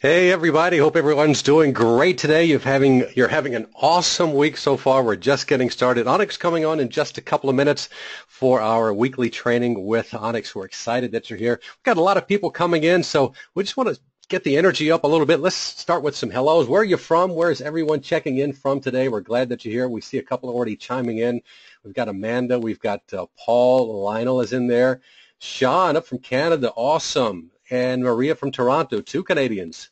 Hey everybody, hope everyone's doing great today. You're having an awesome week so far. We're just getting started. Anik's coming on in just a couple of minutes for our weekly training with Anik. We're excited that you're here. We've got a lot of people coming in, so we just want to get the energy up a little bit. Let's start with some hellos. Where are you from? Where is everyone checking in from today? We're glad that you're here. We see a couple already chiming in. We've got Amanda. We've got Paul. Lionel is in there. Sean up from Canada. Awesome. And Maria from Toronto, 2 Canadians.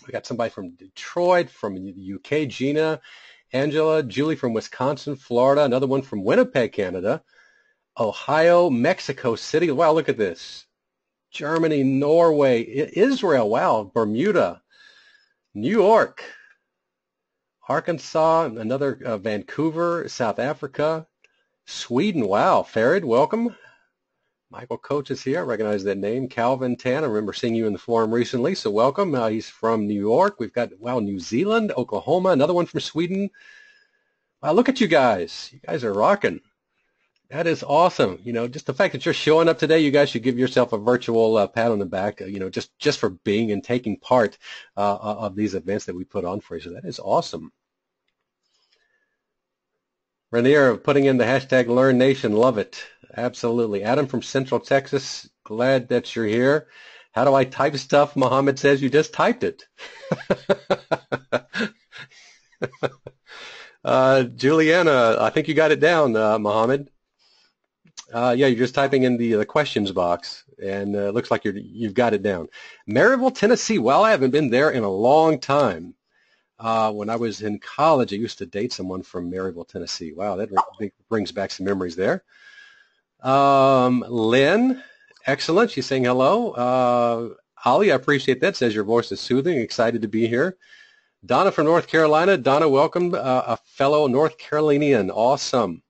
We got somebody from Detroit, from the UK, Gina, Angela, Julie from Wisconsin, Florida, another one from Winnipeg, Canada, Ohio, Mexico City. Wow, look at this. Germany, Norway, Israel, wow, Bermuda, New York, Arkansas, another Vancouver, South Africa, Sweden, wow, Farid, welcome. Michael Coach is here. I recognize that name. Calvin Tan, I remember seeing you in the forum recently, so welcome. He's from New York. We've got, wow, New Zealand, Oklahoma, another one from Sweden. Wow, look at you guys. You guys are rocking. That is awesome. You know, just the fact that you're showing up today, you guys should give yourself a virtual pat on the back, just for being and taking part of these events that we put on for you. So that is awesome. Rainier putting in the hashtag LearnNation. Love it. Absolutely. Adam from Central Texas, glad that you're here. How do I type stuff? Mohammed says you just typed it. Juliana, I think you got it down, Mohammed. Yeah, you're just typing in the questions box, and it looks like you've got it down. Maryville, Tennessee. Well, I haven't been there in a long time. When I was in college, I used to date someone from Maryville, Tennessee. Wow, that brings back some memories there. Lynn, excellent. She's saying hello. Ali, I appreciate that. Says your voice is soothing. Excited to be here. Donna from North Carolina. Donna, welcome. A fellow North Carolinian. Awesome.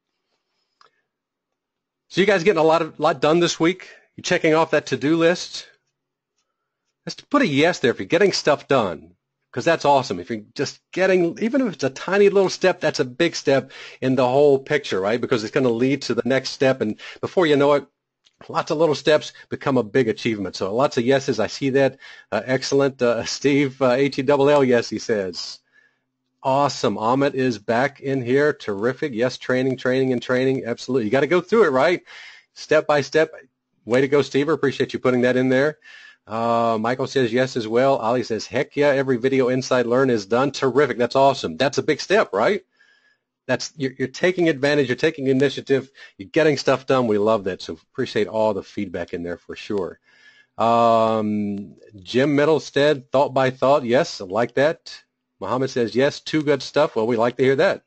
So you guys getting a lot done this week? You checking off that to-do list? Just put a yes there if you're getting stuff done, because that's awesome. If you're just getting, even if it's a tiny little step, that's a big step in the whole picture, right? Because it's going to lead to the next step, and before you know it, lots of little steps become a big achievement. So lots of yeses. I see that. Excellent. Steve, H-E-double-L, yes, he says. Awesome. Amit is back in here. Terrific. Yes, training. Absolutely. You got to go through it, right? Step by step. Way to go, Steve. Appreciate you putting that in there. Michael says yes as well. Ali says, heck yeah, every video Inside Learn is done. Terrific. That's awesome. That's a big step, right? You're taking advantage. You're taking initiative. You're getting stuff done. We love that. So appreciate all the feedback in there for sure. Jim Middlestead, thought by thought. Yes, I like that. Muhammad says yes, too good stuff. Well, we like to hear that.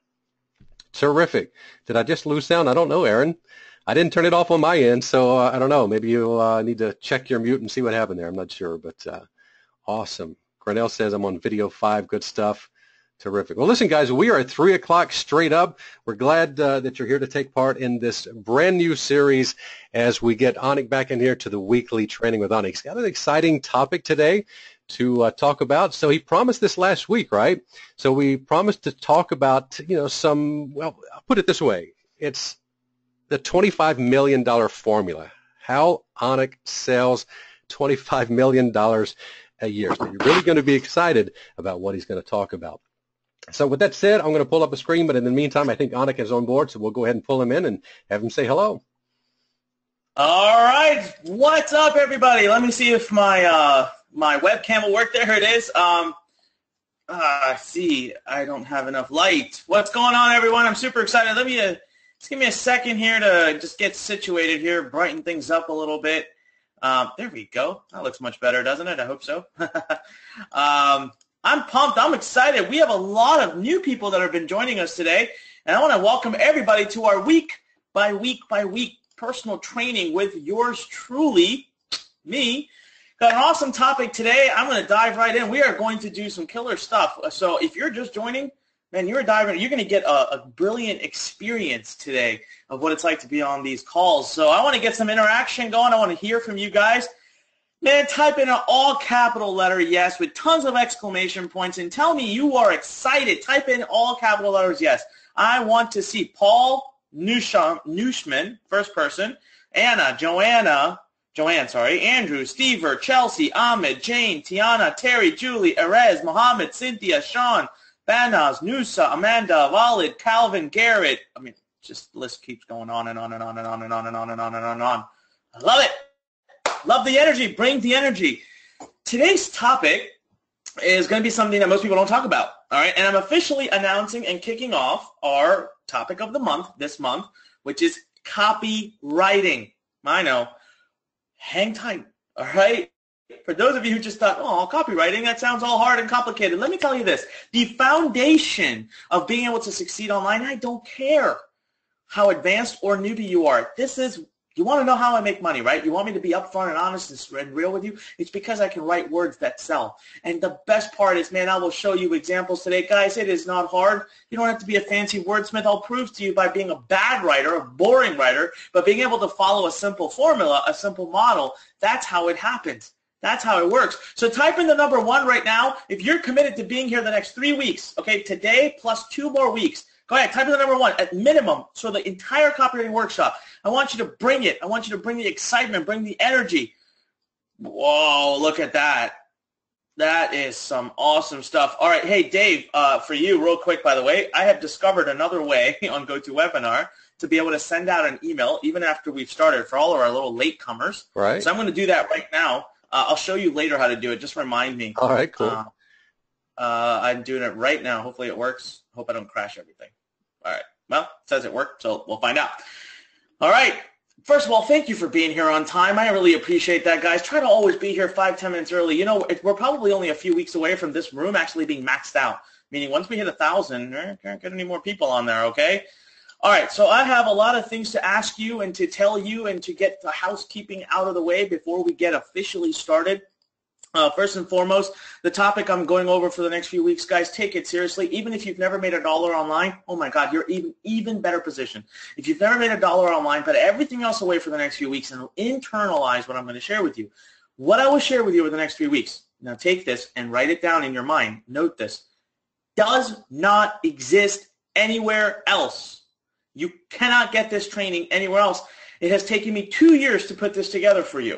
Terrific. Did I just lose sound? I don't know, Aaron. I didn't turn it off on my end, so I don't know. Maybe you need to check your mute and see what happened there. I'm not sure, but awesome. Grinnell says I'm on video 5. Good stuff. Terrific. Well, listen, guys, we are at 3 o'clock straight up. We're glad that you're here to take part in this brand new series as we get Anik back in here to the weekly training with Anik. He's got an exciting topic today to talk about. So he promised this last week, right? So we promised to talk about, well, I'll put it this way. It's the $25 million formula, how Anik sells $25 million a year. So you're really going to be excited about what he's going to talk about. So with that said, I'm going to pull up a screen, but in the meantime, I think Anik is on board, so we'll go ahead and pull him in and have him say hello. All right. What's up, everybody? Let me see if my my webcam will work. There it is. See, I don't have enough light. What's going on, everyone? I'm super excited. Let me just give me a second here to just get situated here, brighten things up a little bit. There we go. That looks much better, doesn't it? I hope so. I'm pumped. I'm excited. We have a lot of new people that have been joining us today, and I want to welcome everybody to our week by week personal training with yours truly, me. Got an awesome topic today. I'm going to dive right in. We are going to do some killer stuff. So if you're just joining, man, you're going to get a brilliant experience today of what it's like to be on these calls. So I want to get some interaction going. I want to hear from you guys. Man, type in an all capital letter yes with tons of exclamation points and tell me you are excited. Type in all capital letters yes. I want to see Paul Nushman, first person, Anna, Joanna, Joanne, sorry, Andrew, Stever, Chelsea, Ahmed, Jane, Tiana, Terry, Julie, Erez, Mohammed, Cynthia, Sean, Banaz, Nusa, Amanda, Walid, Calvin, Garrett. I mean, just the list keeps going on and on and on and on and on and on and on and on and on. I love it. Love the energy. Bring the energy. Today's topic is going to be something that most people don't talk about. All right, and I'm officially announcing and kicking off our topic of the month this month, which is copywriting. I know. Hang tight, all right? For those of you who just thought, oh, copywriting, that sounds all hard and complicated. Let me tell you this. The foundation of being able to succeed online, I don't care how advanced or newbie you are. You want to know how I make money, right? You want me to be upfront and honest and real with you? It's because I can write words that sell. And the best part is, man, I will show you examples today. Guys, it is not hard. You don't have to be a fancy wordsmith. I'll prove to you by being a bad writer, a boring writer, but being able to follow a simple formula, a simple model. That's how it happens. That's how it works. So type in the number 1 right now if you're committed to being here the next 3 weeks, okay, today plus 2 more weeks. Go ahead, type in the number 1 at minimum. So the entire copywriting workshop, I want you to bring it. I want you to bring the excitement, bring the energy. Whoa, look at that. That is some awesome stuff. All right, hey, Dave, for you, real quick, by the way, I have discovered another way on GoToWebinar to be able to send out an email even after we've started for all of our little latecomers. Right. So I'm going to do that right now. I'll show you later how to do it. Just remind me. All right, cool. I'm doing it right now. Hopefully it works. Hope I don't crash everything. All right. Well, it says it worked, so we'll find out. All right. First of all, thank you for being here on time. I really appreciate that, guys. Try to always be here 5-10 minutes early. You know, we're probably only a few weeks away from this room actually being maxed out, meaning once we hit 1,000, can't get any more people on there, okay? All right, so I have a lot of things to ask you and to tell you and to get the housekeeping out of the way before we get officially started. First and foremost, the topic I'm going over for the next few weeks, guys, take it seriously. Even if you've never made $1 online, oh my God, you're even better position. If you've never made $1 online, put everything else away for the next few weeks and internalize what I'm going to share with you. What I will share with you over the next 3 weeks, now take this and write it down in your mind. Note this. Does not exist anywhere else. You cannot get this training anywhere else. It has taken me 2 years to put this together for you.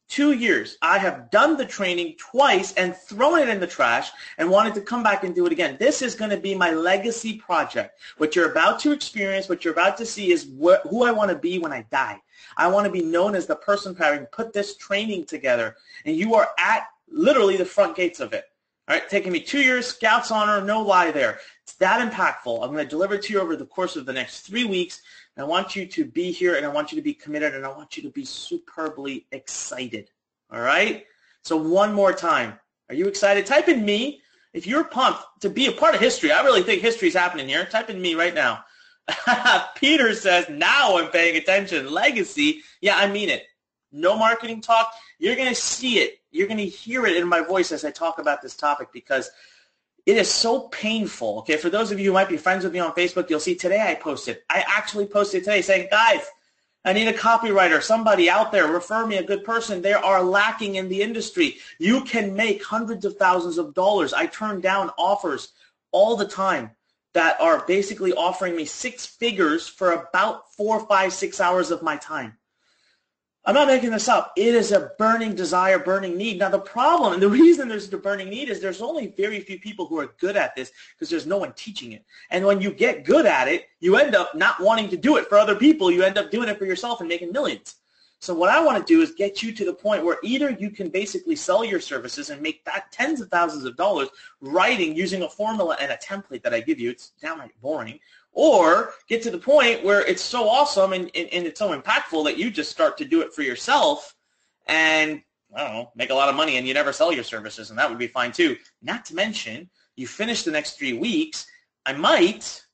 2 years. I have done the training twice and thrown it in the trash and wanted to come back and do it again. This is going to be my legacy project. What you're about to experience, what you're about to see is who I want to be when I die. I want to be known as the person having put this training together, and you are at literally the front gates of it. All right, taking me 2 years, Scout's honor, no lie there. It's that impactful. I'm going to deliver it to you over the course of the next 3 weeks. I want you to be here, and I want you to be committed, and I want you to be superbly excited. All right? So one more time. Are you excited? Type in me. If you're pumped to be a part of history, I really think history is happening here. Type in me right now. Peter says, now I'm paying attention. Legacy. Yeah, I mean it. No marketing talk. You're going to see it. You're going to hear it in my voice as I talk about this topic because it is so painful. Okay, for those of you who might be friends with me on Facebook, you'll see today I actually posted today saying, guys, I need a copywriter, somebody out there, refer me a good person. They are lacking in the industry. You can make hundreds of thousands of dollars. I turn down offers all the time that are basically offering me 6 figures for about 4, 5, 6 hours of my time. I'm not making this up. It is a burning desire, burning need. Now, the problem and the reason there's a burning need is there's only very few people who are good at this because there's no one teaching it. And when you get good at it, you end up not wanting to do it for other people. You end up doing it for yourself and making millions. So what I want to do is get you to the point where either you can basically sell your services and make that tens of thousands of dollars writing using a formula and a template that I give you. It's downright boring. Or get to the point where it's so awesome and it's so impactful that you just start to do it for yourself and, I don't know, make a lot of money and you never sell your services, and that would be fine too. Not to mention, you finish the next 3 weeks, I might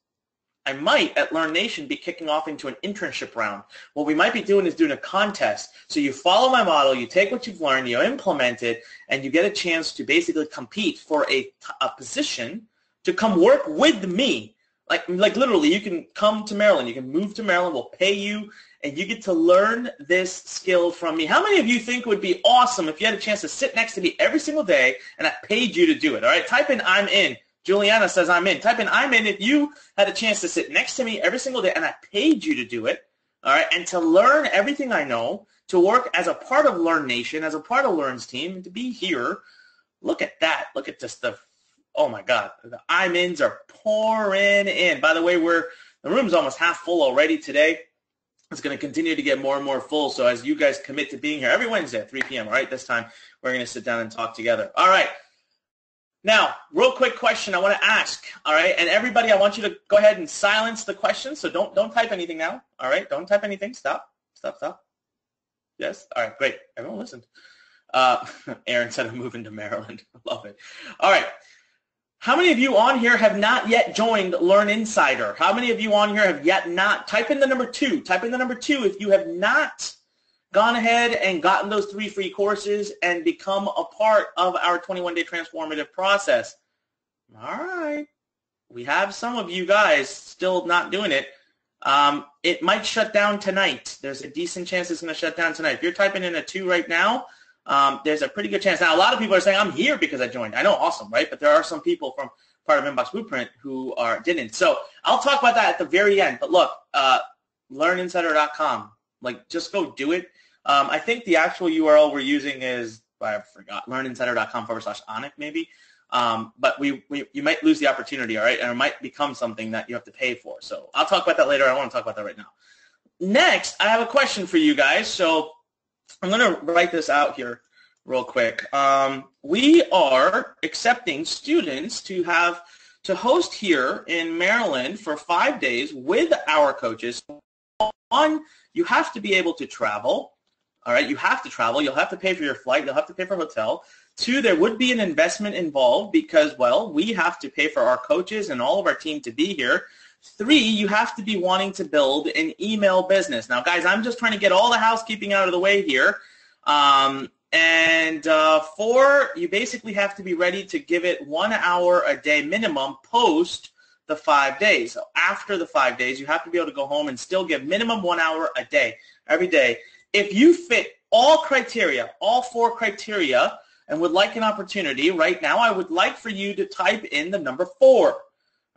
at Learn Nation be kicking off into an internship round. What we might be doing is doing a contest. So you follow my model, you take what you've learned, you implement it, and you get a chance to basically compete for a position to come work with me. Like literally, you can come to Maryland. You can move to Maryland. We'll pay you, and you get to learn this skill from me. How many of you think it would be awesome if you had a chance to sit next to me every single day and I paid you to do it? All right, type in I'm in. Juliana says I'm in. Type in I'm in if you had a chance to sit next to me every single day and I paid you to do it, all right, and to learn everything I know, to work as a part of Learn Nation, as a part of Learn's team, and to be here. Look at that. Look at just oh my God, the I'm-ins are pouring in. By the way, the room's almost half full already today. It's going to continue to get more and more full. So as you guys commit to being here every Wednesday at 3 p.m., all right, this time we're going to sit down and talk together. All right. Now, real quick question I want to ask, all right? And everybody, I want you to go ahead and silence the question. So don't type anything now, all right? Don't type anything. Stop. Yes? All right, great. Everyone listened. Aaron said I'm moving to Maryland. I love it. All right. How many of you on here have not yet joined Learn Insider? How many of you on here have yet not? Type in the number 2. Type in the number 2 if you have not gone ahead and gotten those 3 free courses and become a part of our 21-day transformative process. All right. We have some of you guys still not doing it. It might shut down tonight. There's a decent chance it's going to shut down tonight. If you're typing in a 2 right now, there's a pretty good chance. Now, a lot of people are saying, I'm here because I joined. I know, awesome, right? But there are some people from part of Inbox Blueprint who didn't. So I'll talk about that at the very end. But look, learninsider.com. Like, just go do it. I think the actual URL we're using is, I forgot, learninsider.com/Anik maybe. But you might lose the opportunity, all right? And it might become something that you have to pay for. So I'll talk about that later. I don't want to talk about that right now. Next, I have a question for you guys. So I'm going to write this out here real quick. We are accepting students to host here in Maryland for 5 days with our coaches. One, you have to be able to travel. All right, you have to travel. You'll have to pay for your flight. You'll have to pay for a hotel. 2, there would be an investment involved because, well, we have to pay for our coaches and all of our team to be here. 3, you have to be wanting to build an email business. Now, guys, I'm just trying to get all the housekeeping out of the way here. 4, you basically have to be ready to give it 1 hour a day minimum post the 5 days. So after the 5 days, you have to be able to go home and still give minimum 1 hour a day, every day. If you fit all criteria, all 4 criteria, and would like an opportunity right now, I would like for you to type in the number 4.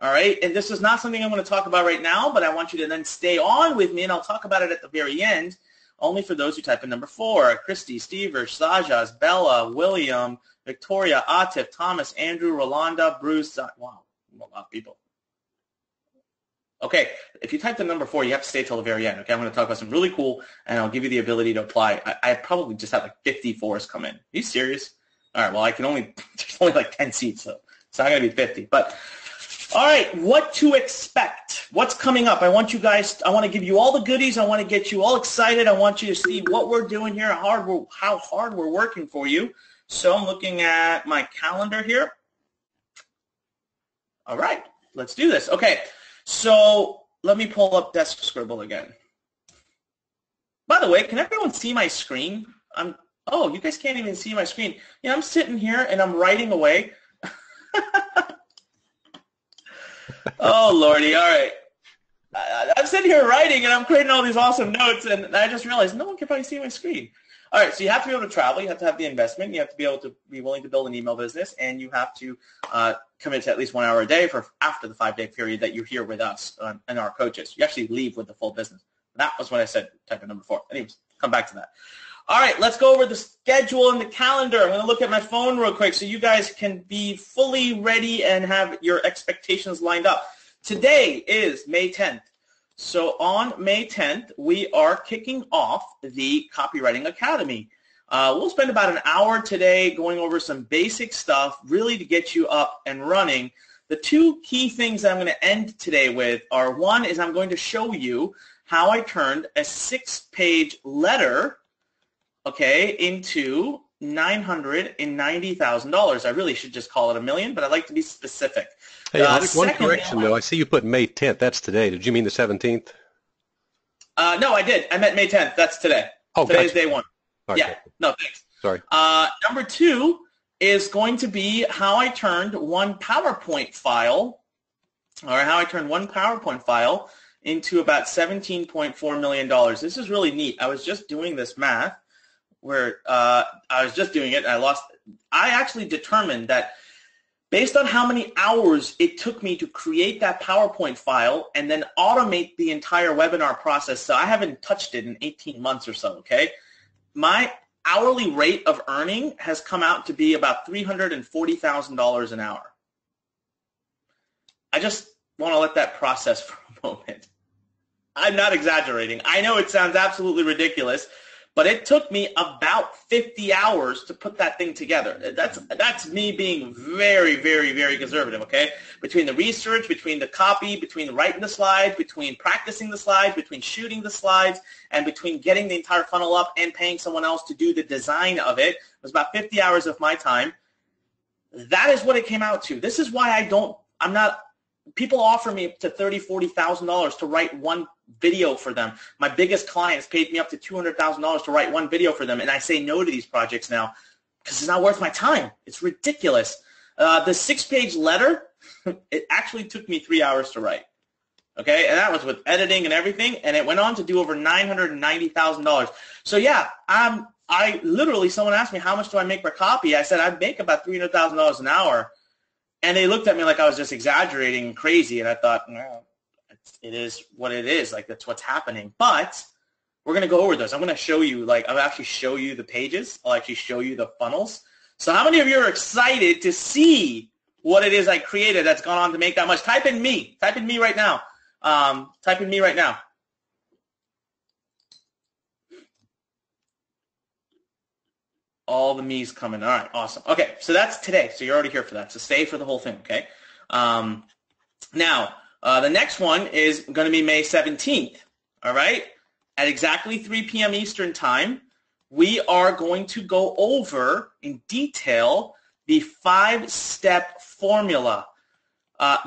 All right? And this is not something I'm going to talk about right now, but I want you to then stay on with me, and I'll talk about it at the very end, only for those who type in number 4. Christy, Stever, Sajas, Bella, William, Victoria, Atif, Thomas, Andrew, Rolanda, Bruce. Wow, a lot of people. Okay, if you type the number 4, you have to stay till the very end. Okay, I'm going to talk about something really cool, and I'll give you the ability to apply. I probably just had like 54s come in. Are you serious? All right, well, there's only like 10 seats, so it's not going to be 50. But, all right, what to expect? What's coming up? I want to give you all the goodies. I want to get you all excited. I want you to see what we're doing here, how hard we're working for you. So I'm looking at my calendar here. All right, let's do this. Okay. So let me pull up Desk Scribble again. By the way, can everyone see my screen? Oh, you guys can't even see my screen. Yeah, I'm sitting here and I'm writing away. Oh, Lordy, all right. I'm sitting here writing and I'm creating all these awesome notes, and I just realized no one can probably see my screen. All right, so you have to be able to travel. You have to have the investment. You have to be able to be willing to build an email business, and you have to commit to at least 1 hour a day for after the 5-day period that you're here with us and our coaches. You actually leave with the full business. That was what I said, type in number 4. Anyways, come back to that. All right, let's go over the schedule and the calendar. I'm going to look at my phone real quick so you guys can be fully ready and have your expectations lined up. Today is May 10th. So on May 10th, we are kicking off the Copywriting Academy. We'll spend about an hour today going over some basic stuff, really to get you up and running. The 2 key things that I'm going to end today with are, one is I'm going to show you how I turned a 6-page letter, okay, into $990,000. I really should just call it $1 million, but I like to be specific. Hey, Anik, one correction, though. I see you put May 10th. That's today. Did you mean the 17th? No, I did. I meant May 10th. That's today. Oh, Today's gotcha. day 1. Right, yeah. No, thanks. Sorry. Number 2 is going to be how I turned one PowerPoint file, into about $17.4 million. This is really neat. I was just doing this math where I was just doing it, and I actually determined that based on how many hours it took me to create that PowerPoint file and then automate the entire webinar process. So I haven't touched it in 18 months or so, okay? my hourly rate of earning has come out to be about $340,000 an hour. I just want to let that process for a moment. I'm not exaggerating. I know it sounds absolutely ridiculous, but it took me about 50 hours to put that thing together. That's me being very, very, very conservative, okay? Between the research, between the copy, between writing the slides, between practicing the slides, between shooting the slides, and between getting the entire funnel up and paying someone else to do the design of it, it was about 50 hours of my time. That is what it came out to. This is why people offer me up to $30,000, $40,000 to write one video for them. My biggest clients paid me up to $200,000 to write one video for them, and I say no to these projects now because it's not worth my time. It's ridiculous. The 6-page letter, it actually took me 3 hours to write. Okay, and that was with editing and everything, and it went on to do over $990,000. So yeah, I literally, someone asked me, how much do I make per copy? I said, I make about $300,000 an hour. And they looked at me like I was just exaggerating and crazy, and I thought, no, it is what it is. Like, that's what's happening. But we're going to go over those. I'm going to show you, I'll actually show you the pages. I'll actually show you the funnels. So how many of you are excited to see what it is I created that's gone on to make that much? Type in me. Type in me right now. Type in me right now. All the me's coming. All right, awesome. Okay, so that's today. So you're already here for that. So stay for the whole thing, okay? Now, the next one is going to be May 17th, all right? At exactly 3 p.m. Eastern Time, we are going to go over in detail the 5-step formula.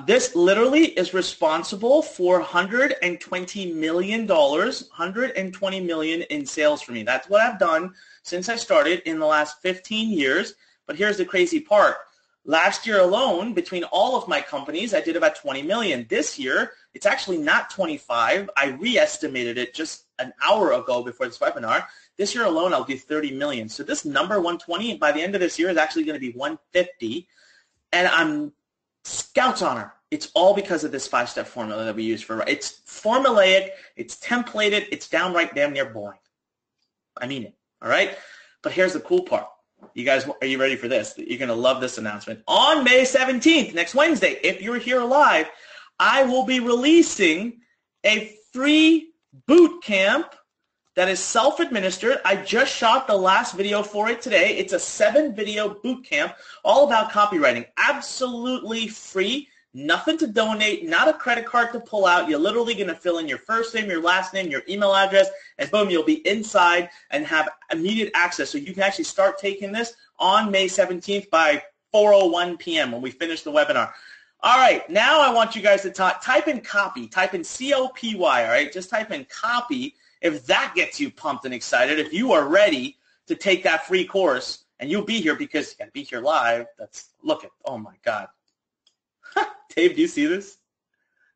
This literally is responsible for $120 million, $120 million in sales for me. That's what I've done since I started in the last 15 years. But here's the crazy part. Last year alone, between all of my companies, I did about 20 million. This year, it's actually not 25. I re-estimated it just an hour ago before this webinar. This year alone, I'll do 30 million. So this number, 120, by the end of this year is actually going to be 150. And I'm Scout's honor. It's all because of this 5-step formula that we use for, it's formulaic, it's templated, it's downright damn near boring. I mean it, all right? But here's the cool part. You guys, are you ready for this? You're going to love this announcement. On May 17th, next Wednesday, if you're here live, I will be releasing a free boot camp that is self-administered. I just shot the last video for it today. It's a 7-video boot camp all about copywriting. Absolutely free. Nothing to donate, not a credit card to pull out. You're literally going to fill in your first name, your last name, your email address, and boom, you'll be inside and have immediate access. So you can actually start taking this on May 17th by 4:01 p.m. when we finish the webinar. All right, now I want you guys to type in copy. Type in C-O-P-Y, all right? Just type in copy if that gets you pumped and excited. If you are ready to take that free course, and you'll be here because you got to be here live. Look at, oh my God. Dave, do you see this?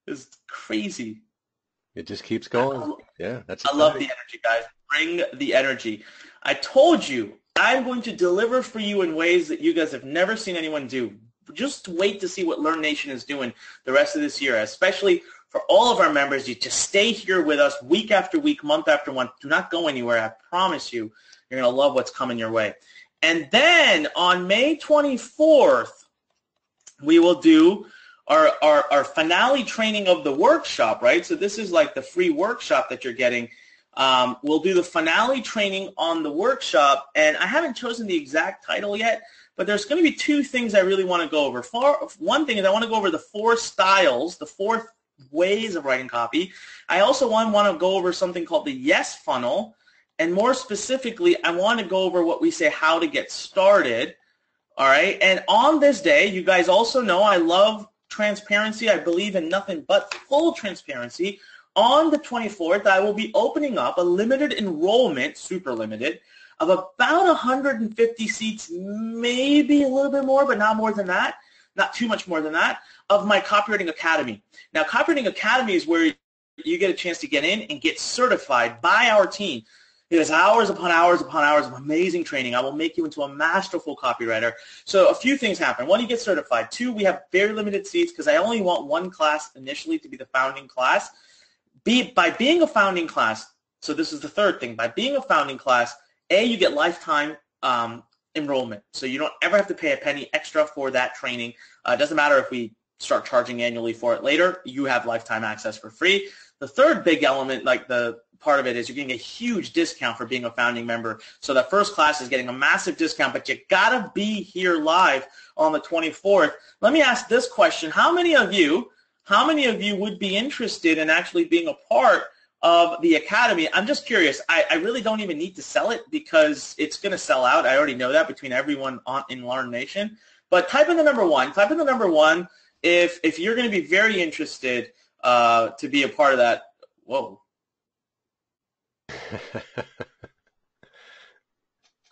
This is crazy. It just keeps going. Yeah, that's I love the energy, guys. Bring the energy. I told you I'm going to deliver for you in ways that you guys have never seen anyone do. Just wait to see what Learn Nation is doing the rest of this year, especially for all of our members. You just stay here with us week after week, month after month. Do not go anywhere. I promise you, you're going to love what's coming your way. And then on May 24th, we will do our finale training of the workshop, right? So this is like the free workshop that you're getting. We'll do the finale training on the workshop, and I haven't chosen the exact title yet, but there's going to be 2 things I really want to go over. One thing is I want to go over the 4 styles, the 4 ways of writing copy. I also want to go over something called the yes funnel, and more specifically, I want to go over what we say how to get started, all right? And on this day, you guys also know I love transparency. I believe in nothing but full transparency. On the 24th, I will be opening up a limited enrollment, super limited, of about 150 seats, maybe a little bit more, but not more than that, not too much more than that, of my Copywriting Academy. Now, Copywriting Academy is where you get a chance to get in and get certified by our team. It is hours upon hours upon hours of amazing training. I will make you into a masterful copywriter. So a few things happen. 1, you get certified. 2, we have very limited seats because I only want 1 class initially to be the founding class. By being a founding class, so this is the 3rd thing, by being a founding class, you get lifetime enrollment. So you don't ever have to pay a penny extra for that training. It doesn't matter if we start charging annually for it later. You have lifetime access for free. The third big element, like the part of it, is you're getting a huge discount for being a founding member. So that first class is getting a massive discount, but you got to be here live on the 24th. Let me ask this question. How many of you would be interested in actually being a part of the Academy? I'm just curious. I really don't even need to sell it because it's going to sell out. I already know that between everyone in Learn Nation. But type in the number one. Type in the number one if you're going to be very interested to be a part of that. Whoa.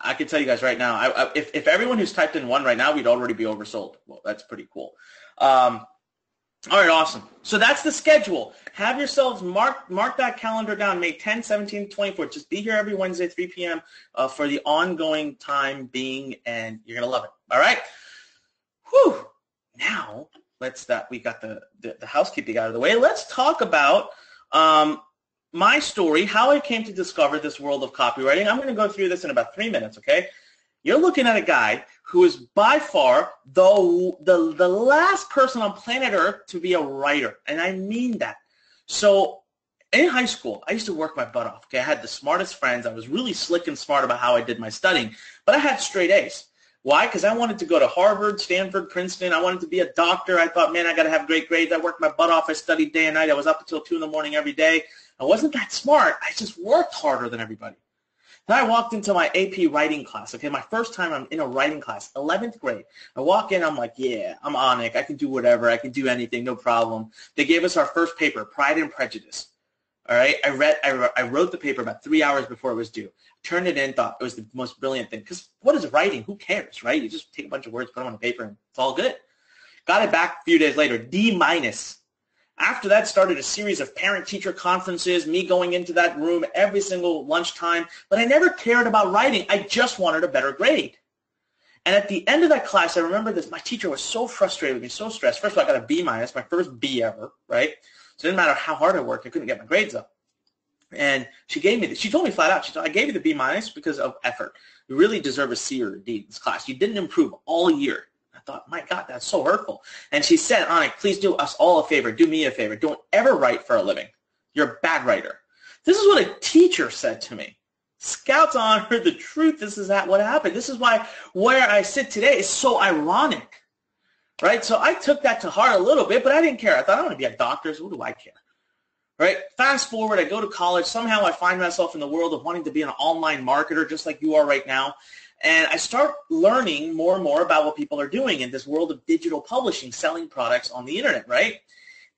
I can tell you guys right now, if everyone who's typed in one right now, we'd already be oversold. Well, that's pretty cool. All right, awesome. So that's the schedule. Have yourselves mark that calendar down, May 10th, 17th, 24th. Just be here every Wednesday, 3 p.m. For the ongoing time being, and you're going to love it. All right? Whew. Now, we got the housekeeping out of the way. Let's talk about my story, how I came to discover this world of copywriting. I'm going to go through this in about 3 minutes, okay? You're looking at a guy who is by far the last person on planet Earth to be a writer, and I mean that. So in high school, I used to work my butt off. Okay, I had the smartest friends. I was really slick and smart about how I did my studying, but I had straight A's. Why? Because I wanted to go to Harvard, Stanford, Princeton. I wanted to be a doctor. I thought, man, I got to have great grades. I worked my butt off. I studied day and night. I was up until 2 in the morning every day. I wasn't that smart. I just worked harder than everybody. Then I walked into my AP writing class. Okay, my first time I'm in a writing class, 11th grade. I walk in, I'm like, yeah, I'm Anik. I can do whatever. I can do anything, no problem. They gave us our first paper, Pride and Prejudice. All right, I wrote the paper about 3 hours before it was due. Turned it in, thought it was the most brilliant thing. Because what is writing? Who cares, right? You just take a bunch of words, put them on a paper, and it's all good. Got it back a few days later, D-. After that, started a series of parent-teacher conferences, me going into that room every single lunchtime. But I never cared about writing. I just wanted a better grade. And at the end of that class, I remember this. My teacher was so frustrated with me, so stressed. First of all, I got a B-, my first B ever, right? So it didn't matter how hard I worked. I couldn't get my grades up. And she told me flat out, she said, I gave you the B- because of effort. You really deserve a C or a D in this class. You didn't improve all year. I thought, my God, that's so hurtful. And she said, Anik, please do us all a favor. Do me a favor. Don't ever write for a living. You're a bad writer. This is what a teacher said to me. Scouts honor the truth. This is what happened. This is why where I sit today is so ironic, right? So I took that to heart a little bit, but I didn't care. I thought, I want to be a doctor, so what do I care? Right? Fast forward, I go to college. Somehow I find myself in the world of wanting to be an online marketer just like you are right now. And I start learning more and more about what people are doing in this world of digital publishing, selling products on the internet, right?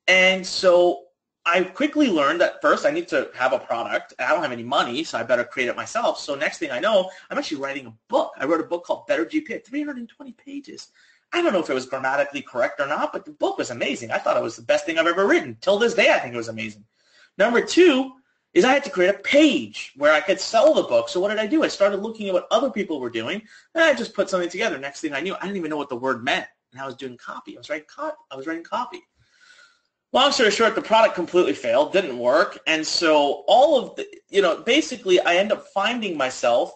And so I quickly learned that first I need to have a product. I don't have any money, so I better create it myself. So next thing I know, I'm actually writing a book. I wrote a book called Better GPA, 320 pages. I don't know if it was grammatically correct or not, but the book was amazing. I thought it was the best thing I've ever written. Till this day, I think it was amazing. Number two is I had to create a page where I could sell the book. So what did I do? I started looking at what other people were doing, and I just put something together. Next thing I knew, I didn't even know what the word meant, and I was doing copy. I was writing copy. Long story short, the product completely failed, didn't work, and so all of the, basically I end up finding myself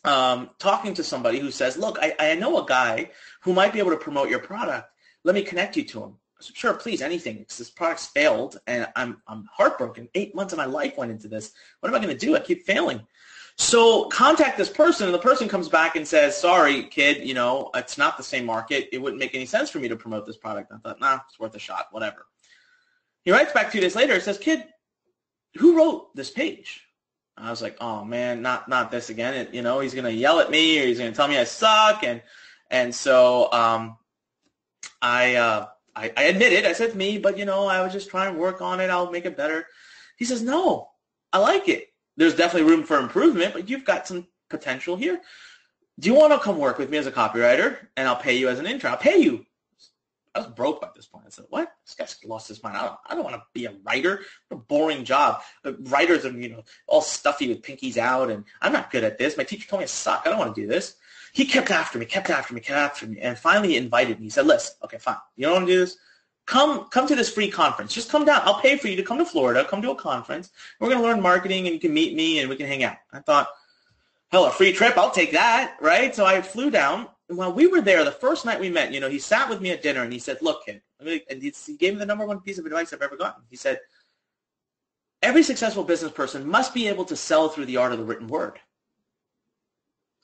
talking to somebody who says, look, I know a guy who might be able to promote your product. Let me connect you to him. I said, sure, please, anything. This product's failed, and I'm heartbroken. 8 months of my life went into this. What am I going to do? I keep failing. So contact this person, and the person comes back and says, sorry, kid, it's not the same market. It wouldn't make any sense for me to promote this product. I thought, nah, it's worth a shot, whatever. He writes back 2 days later and says, kid, who wrote this page? I was like, oh, man, not this again. He's going to yell at me, or he's going to tell me I suck. And so I admitted, I said to me, but, I was just trying to work on it. I'll make it better. He says, no, I like it. There's definitely room for improvement, but you've got some potential here. Do you want to come work with me as a copywriter, and I'll pay you as an intern? I'll pay you. I was broke by this point. I said, what? This guy's lost his mind. I don't want to be a writer. What a boring job. Writers are, all stuffy with pinkies out, and I'm not good at this. My teacher told me I suck. I don't want to do this. He kept after me, and finally he invited me. He said, listen, okay, fine. You don't want to do this? Come to this free conference. Just come down. I'll pay for you to come to Florida, come to a conference. We're going to learn marketing, and you can meet me, and we can hang out. I thought, Hell, a free trip, I'll take that, right? So I flew down. And while we were there, the first night we met, he sat with me at dinner and he said, look, kid, and he gave me the number one piece of advice I've ever gotten. He said, every successful business person must be able to sell through the art of the written word.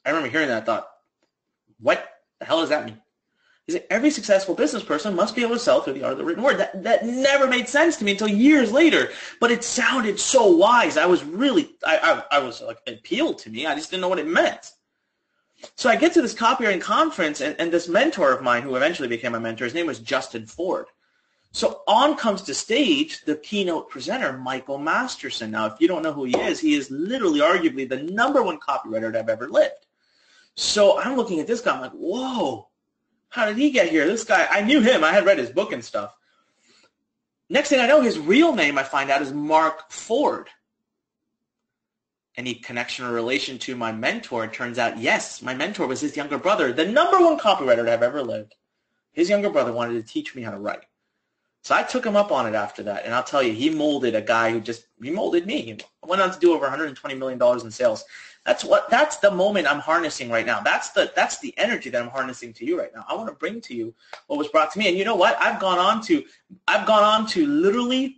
I remember hearing that and thought, what the hell does that mean? He said, every successful business person must be able to sell through the art of the written word. That never made sense to me until years later, but it sounded so wise. I was really, I was like, it appealed to me. I just didn't know what it meant. So I get to this copywriting conference, and this mentor of mine who eventually became my mentor, his name was Justin Ford. So on comes to stage the keynote presenter, Michael Masterson. Now, if you don't know who he is literally arguably the number one copywriter that I've ever lived. So I'm looking at this guy, I'm like, whoa, how did he get here? This guy, I knew him. I had read his book and stuff. Next thing I know, his real name, I find out, is Mark Ford. Any connection or relation to my mentor? It turns out, yes, my mentor was his younger brother, the number one copywriter that I've ever lived. His younger brother wanted to teach me how to write. So I took him up on it after that, and I'll tell you, he molded a guy he molded me. He went on to do over $120 million in sales. That's the moment I'm harnessing right now. That's the energy that I'm harnessing to you right now. I want to bring to you what was brought to me. And you know what? I've gone on to literally,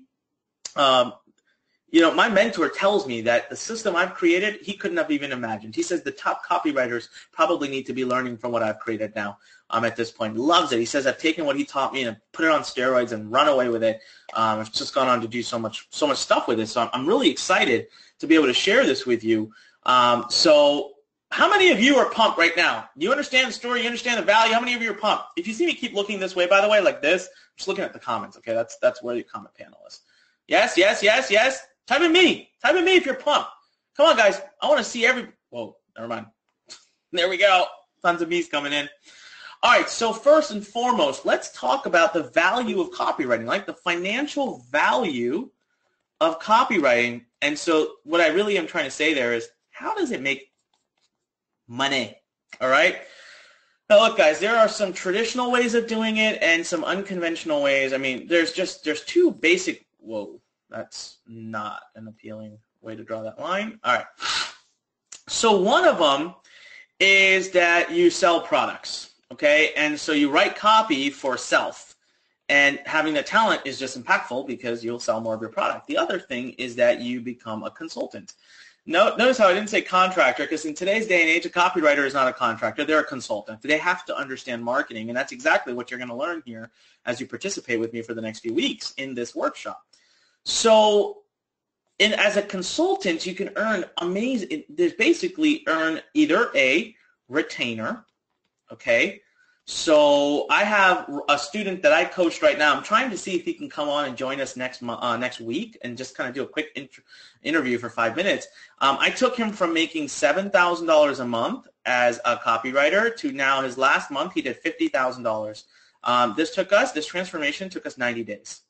my mentor tells me that the system I've created, he couldn't have even imagined. He says the top copywriters probably need to be learning from what I've created now. At this point, loves it. He says I've taken what he taught me and put it on steroids and run away with it. I've just gone on to do so much stuff with it. So I'm really excited to be able to share this with you. So how many of you are pumped right now? You understand the story? You understand the value? How many of you are pumped? If you see me keep looking this way, by the way, like this, I'm just looking at the comments. Okay, that's where the comment panel is. Yes, yes, yes, yes. Type in me. Type in me if you're pumped. Come on, guys. I want to see Whoa, never mind. There we go. Tons of me's coming in. All right, so first and foremost, let's talk about the value of copywriting, like the financial value of copywriting. And so what I really am trying to say there is, how does it make money? All right? Now, look, guys, there are some traditional ways of doing it and some unconventional ways. I mean, there's two basic, whoa, that's not an appealing way to draw that line. All right. So one of them is that you sell products. Okay, and so you write copy for self, and having the talent is just impactful because you'll sell more of your product. The other thing is that you become a consultant. Notice how I didn't say contractor, because in today's day and age, a copywriter is not a contractor. They're a consultant. They have to understand marketing, and that's exactly what you're going to learn here as you participate with me for the next few weeks in this workshop. So as a consultant, you can earn amazing. There's basically earn either a retainer. Okay, so I have a student that I coached right now. I'm trying to see if he can come on and join us next week and just kind of do a quick interview for 5 minutes. I took him from making $7,000 a month as a copywriter to now his last month he did $50,000. This transformation took us 90 days.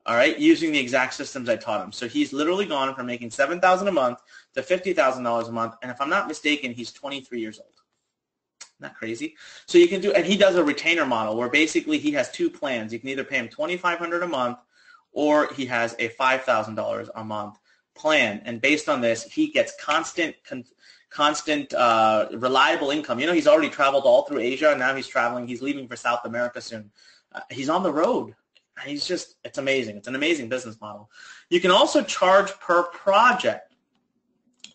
All right, using the exact systems I taught him. So he's literally gone from making $7,000 a month to $50,000 a month, and if I'm not mistaken, he's 23 years old. Not crazy. So you can do, and he does a retainer model where basically he has two plans. You can either pay him $2,500 a month, or he has a $5,000 a month plan. And based on this, he gets constant, reliable income. He's already traveled all through Asia, and now he's traveling. He's leaving for South America soon. He's on the road. It's amazing. It's an amazing business model. You can also charge per project.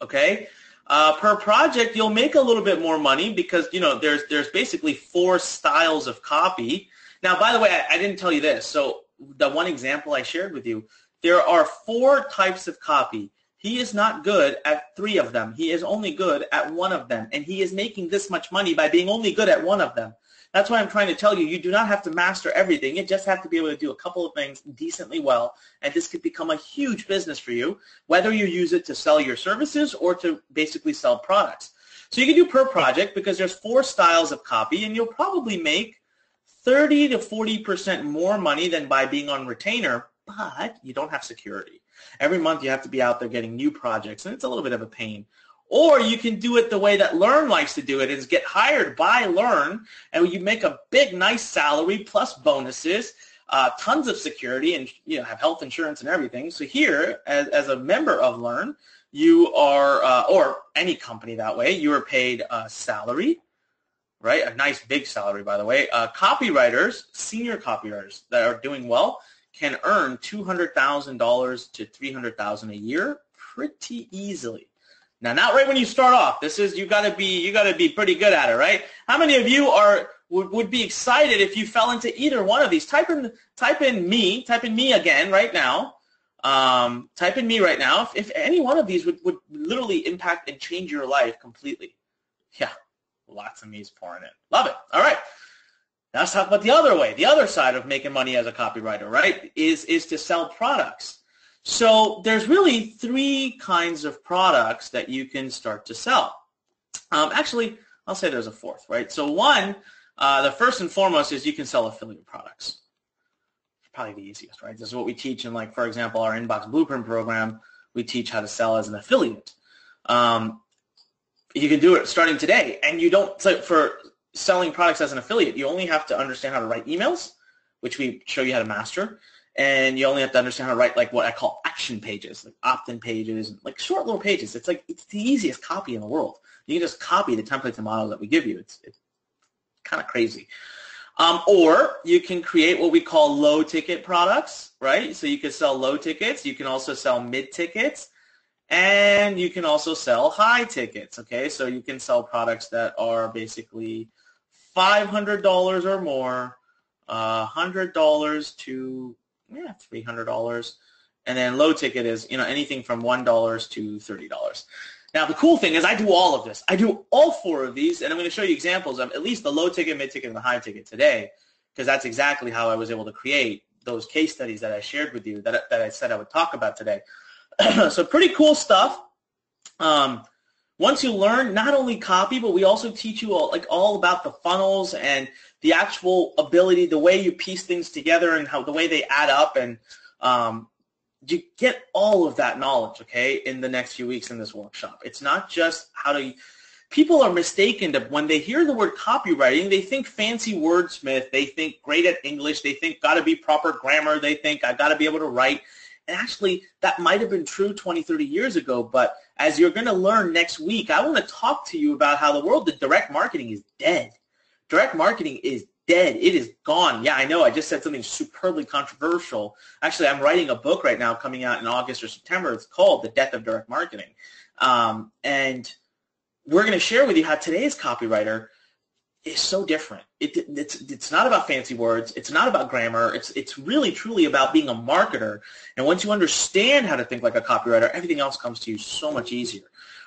Okay. Per project, you'll make a little bit more money because, there's basically 4 styles of copy. Now, by the way, I didn't tell you this. So the one example I shared with you, there are 4 types of copy. He is not good at 3 of them. He is only good at 1 of them. And he is making this much money by being only good at 1 of them. That's why I'm trying to tell you, you do not have to master everything. You just have to be able to do a couple of things decently well, and this could become a huge business for you, whether you use it to sell your services or to basically sell products. So you can do per project because there's 4 styles of copy, and you'll probably make 30 to 40% more money than by being on retainer, but you don't have security. Every month you have to be out there getting new projects, and it's a little bit of a pain. Or you can do it the way that Learn likes to do it, is get hired by Learn, and you make a big, nice salary plus bonuses, tons of security, and have health insurance and everything. So here, as a member of Learn, you are, or any company that way, you are paid a salary, right? A nice big salary, by the way. Copywriters, senior copywriters that are doing well can earn $200,000 to $300,000 a year pretty easily. Now, not right when you start off. This is you got to be pretty good at it, right? How many of you would be excited if you fell into either one of these? Type in me again right now. Type in me right now. If any one of these would literally impact and change your life completely. Yeah, lots of me's pouring in. Love it. All right. Now let's talk about the other way. The other side of making money as a copywriter, right, is to sell products. So there's really three kinds of products that you can start to sell. Actually, I'll say there's a fourth, right? So one, the first and foremost is you can sell affiliate products. Probably the easiest, right? This is what we teach in, like, for example, our Inbox Blueprint program. We teach how to sell as an affiliate. You can do it starting today, and you don't, so for selling products as an affiliate, you only have to understand how to write emails, which we show you how to master, and you only have to understand how to write, like, what I call action pages, like opt-in pages, like short little pages. It's the easiest copy in the world. You can just copy the templates and models that we give you. It's kind of crazy. Or you can create what we call low-ticket products, right? So you can sell low tickets. You can also sell mid-tickets. And you can also sell high tickets, okay? So you can sell products that are basically $500 or more, $100 to $300. And then low ticket is, anything from $1 to $30. Now, the cool thing is I do all of this. I do all four of these, and I'm going to show you examples of at least the low ticket, mid ticket, and the high ticket today, because that's exactly how I was able to create those case studies that I shared with you that I said I would talk about today. So pretty cool stuff. Once you learn not only copy, but we also teach you all about the funnels and the actual ability, the way you piece things together and the way they add up, and you get all of that knowledge, okay, in the next few weeks in this workshop. It's not just people are mistaken that when they hear the word copywriting, they think fancy wordsmith, they think great at English, they think got to be proper grammar, they think I got to be able to write. And actually, that might have been true 20, 30 years ago, but as you're going to learn next week, I want to talk to you about how the world of direct marketing is dead. Direct marketing is dead. It is gone. Yeah, I know. I just said something superbly controversial. Actually, I'm writing a book right now coming out in August or September. It's called The Death of Direct Marketing. And we're going to share with you how today's copywriter is so different. It's not about fancy words. It's not about grammar. It's really, truly about being a marketer. And once you understand how to think like a copywriter, everything else comes to you so much easier.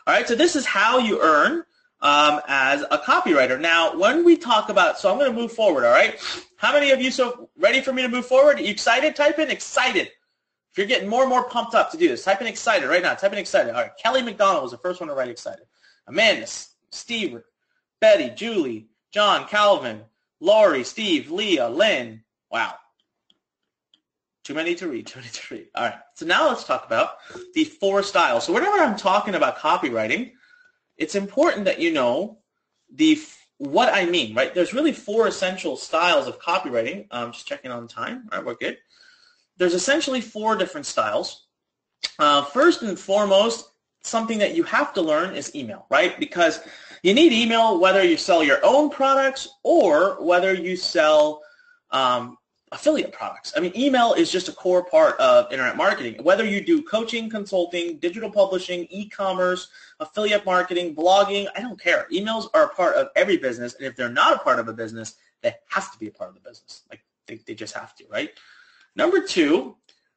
All right, so this is how you earn as a copywriter. Now, when we talk about, so I'm going to move forward, all right? How many of you ready for me to move forward? Are you excited? Type in excited. If you're getting more and more pumped up to do this, type in excited right now. Type in excited. All right, Kelly McDonald was the first one to write excited. Amanda, Steve, Betty, Julie, John, Calvin, Lori, Steve, Leah, Lynn. Wow. Too many to read. All right. So now let's talk about the 4 styles. So whenever I'm talking about copywriting, it's important that you know what I mean, right? There's really 4 essential styles of copywriting. Just checking on time. All right, we're good. There's essentially 4 different styles. First and foremost, something that you have to learn is email, right? Because you need email whether you sell your own products or whether you sell affiliate products. I mean, email is just a core part of internet marketing. Whether you do coaching, consulting, digital publishing, e-commerce, affiliate marketing, blogging, I don't care. Emails are a part of every business, and if they're not a part of a business, they have to be a part of the business. Like, they just have to, right? Number 2,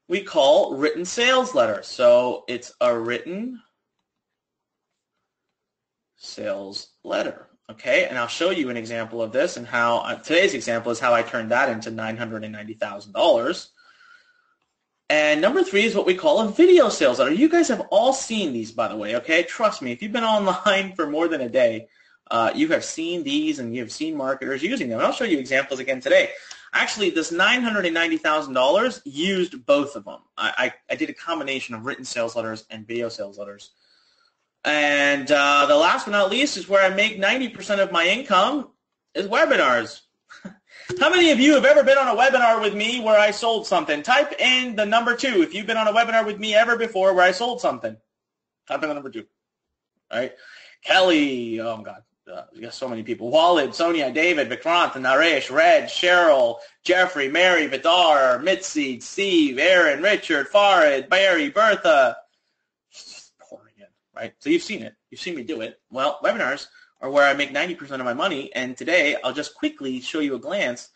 we call written sales letters. So it's a written sales letter, okay? And I'll show you an example of this and how today's example is how I turned that into $990,000. And number 3 is what we call a video sales letter. You guys have all seen these, by the way, okay? Trust me, if you've been online for more than a day, you have seen these and you've seen marketers using them. And I'll show you examples again today. Actually, this $990,000 used both of them. I did a combination of written sales letters and video sales letters. And the last but not least is where I make 90% of my income is webinars. How many of you have ever been on a webinar with me where I sold something? Type in the number 2 if you've been on a webinar with me ever before where I sold something. Type in the number 2. All right. Kelly, oh, God. We got so many people. Walid, Sonia, David, Vikrant, Naresh, Red, Cheryl, Jeffrey, Mary, Vidar, Mitzi, Steve, Aaron, Richard, Farid, Barry, Bertha. Just pouring in, right? So you've seen it. You've seen me do it. Well, webinars are where I make 90% of my money, and today I'll just quickly show you a glance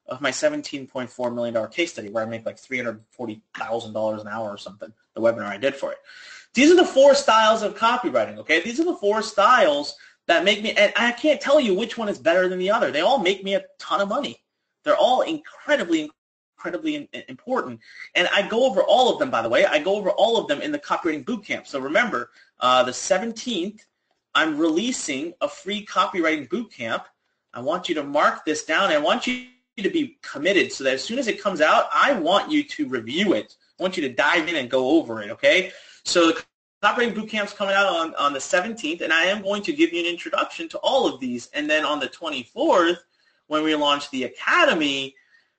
of my $17.4 million case study where I make like $340,000 an hour or something, the webinar I did for it. These are the 4 styles of copywriting, okay? These are the 4 styles that make me, and I can't tell you which one is better than the other. They all make me a ton of money. They're all incredibly important. And I go over all of them, by the way. I go over all of them in the Copywriting Bootcamp. So remember, the 17th, I'm releasing a free Copywriting Bootcamp. I want you to mark this down. I want you to be committed so that as soon as it comes out, I want you to review it. I want you to dive in and go over it, okay? So the Copywriting Bootcamp's coming out on the 17th, and I am going to give you an introduction to all of these. And then on the 24th, when we launch the Academy,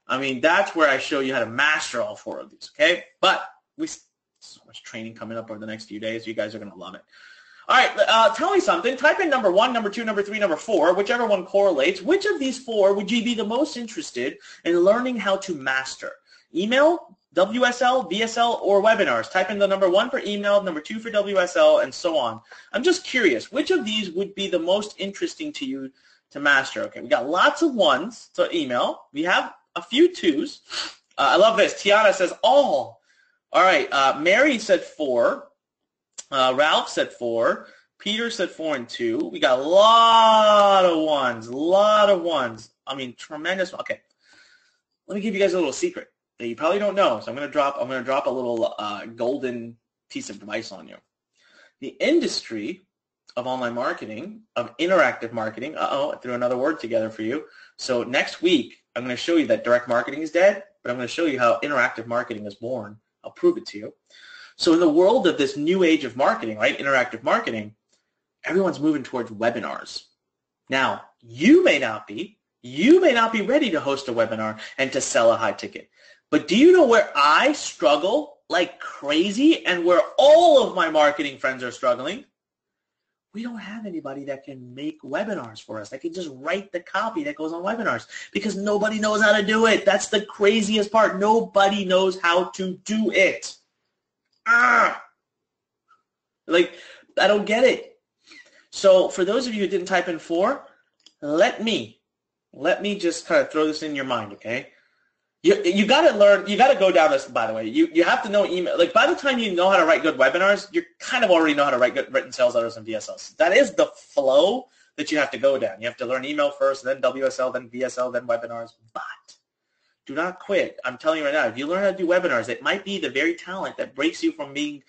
I mean, that's where I show you how to master all 4 of these, okay? But so much training coming up over the next few days. You guys are going to love it. All right, tell me something. Type in number 1, number 2, number 3, number 4, whichever one correlates. Which of these 4 would you be the most interested in learning how to master? Email, WSL, VSL, or webinars? Type in the number 1 for email, number 2 for WSL, and so on. I'm just curious, which of these would be the most interesting to you to master? Okay, we got lots of 1s, so email. We have a few 2s. I love this. Tiana says all. All right, Mary said 4. Ralph said 4. Peter said 4 and 2. We got a lot of 1s. I mean, tremendous. Okay, let me give you guys a little secret that you probably don't know. So I'm going to drop a little golden piece of advice on you. The industry of online marketing, of interactive marketing. I threw another word together for you. So next week, I'm going to show you that direct marketing is dead, but I'm going to show you how interactive marketing is born. I'll prove it to you. So in the world of this new age of marketing, right, interactive marketing, everyone's moving towards webinars. Now, you may not be ready to host a webinar and to sell a high ticket. But do you know where I struggle like crazy and where all of my marketing friends are struggling? We don't have anybody that can make webinars for us. That can just write the copy that goes on webinars because nobody knows how to do it. That's the craziest part. Nobody knows how to do it. Like, I don't get it. So for those of you who didn't type in 4, let me just kind of throw this in your mind, okay? You got to learn, you got to go down this, by the way. You have to know email. Like, by the time you know how to write good webinars, you kind of already know how to write good written sales letters and VSLs. That is the flow that you have to go down. You have to learn email first, then WSL, then VSL, then webinars. But do not quit. I'm telling you right now, if you learn how to do webinars, it might be the very talent that breaks you from making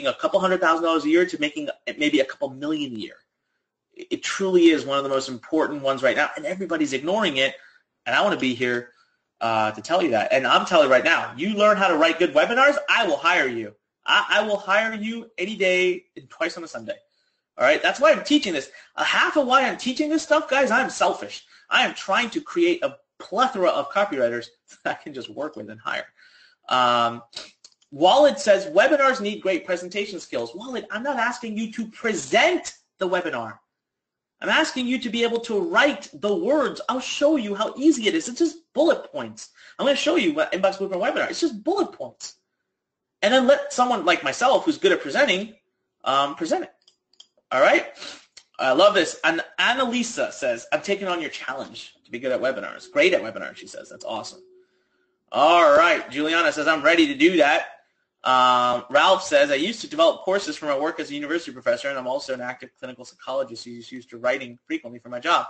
a couple $100,000 a year to making maybe a couple million a year. It truly is one of the most important ones right now, and everybody's ignoring it, and I want to be here to tell you that. And I'm telling you right now, you learn how to write good webinars, I will hire you. I will hire you any day and twice on a Sunday. All right? That's why I'm teaching this. Half of why I'm teaching this stuff, guys, I'm selfish. I am trying to create a plethora of copywriters that I can just work with and hire. Walid says, webinars need great presentation skills. Walid, I'm not asking you to present the webinar. I'm asking you to be able to write the words. I'll show you how easy it is. It's just bullet points. I'm going to show you what Inbox Blueprint webinar. It's just bullet points. And then let someone like myself who's good at presenting present it. All right? I love this. And Annalisa says, I'm taking on your challenge to be good at webinars. Great at webinars, she says. That's awesome. All right. Juliana says, I'm ready to do that. Ralph says, I used to develop courses for my work as a university professor, and I'm also an active clinical psychologist who's used to writing frequently for my job.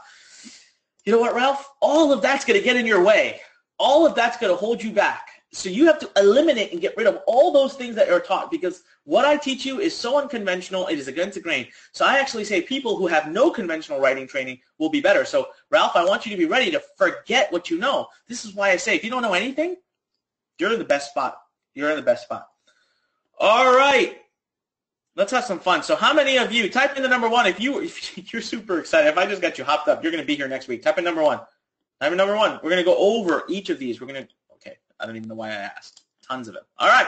You know what, Ralph? All of that's going to get in your way. All of that's going to hold you back. So you have to eliminate and get rid of all those things that are taught, because what I teach you is so unconventional, it is against the grain. So I actually say people who have no conventional writing training will be better. So, Ralph, I want you to be ready to forget what you know. This is why I say if you don't know anything, you're in the best spot. You're in the best spot. All right. Let's have some fun. So how many of you, type in the number 1 if you're super excited. If I just got you hopped up, you're going to be here next week. Type in number 1. Type in number 1. We're going to go over each of these. Okay, I don't even know why I asked. Tons of it. All right.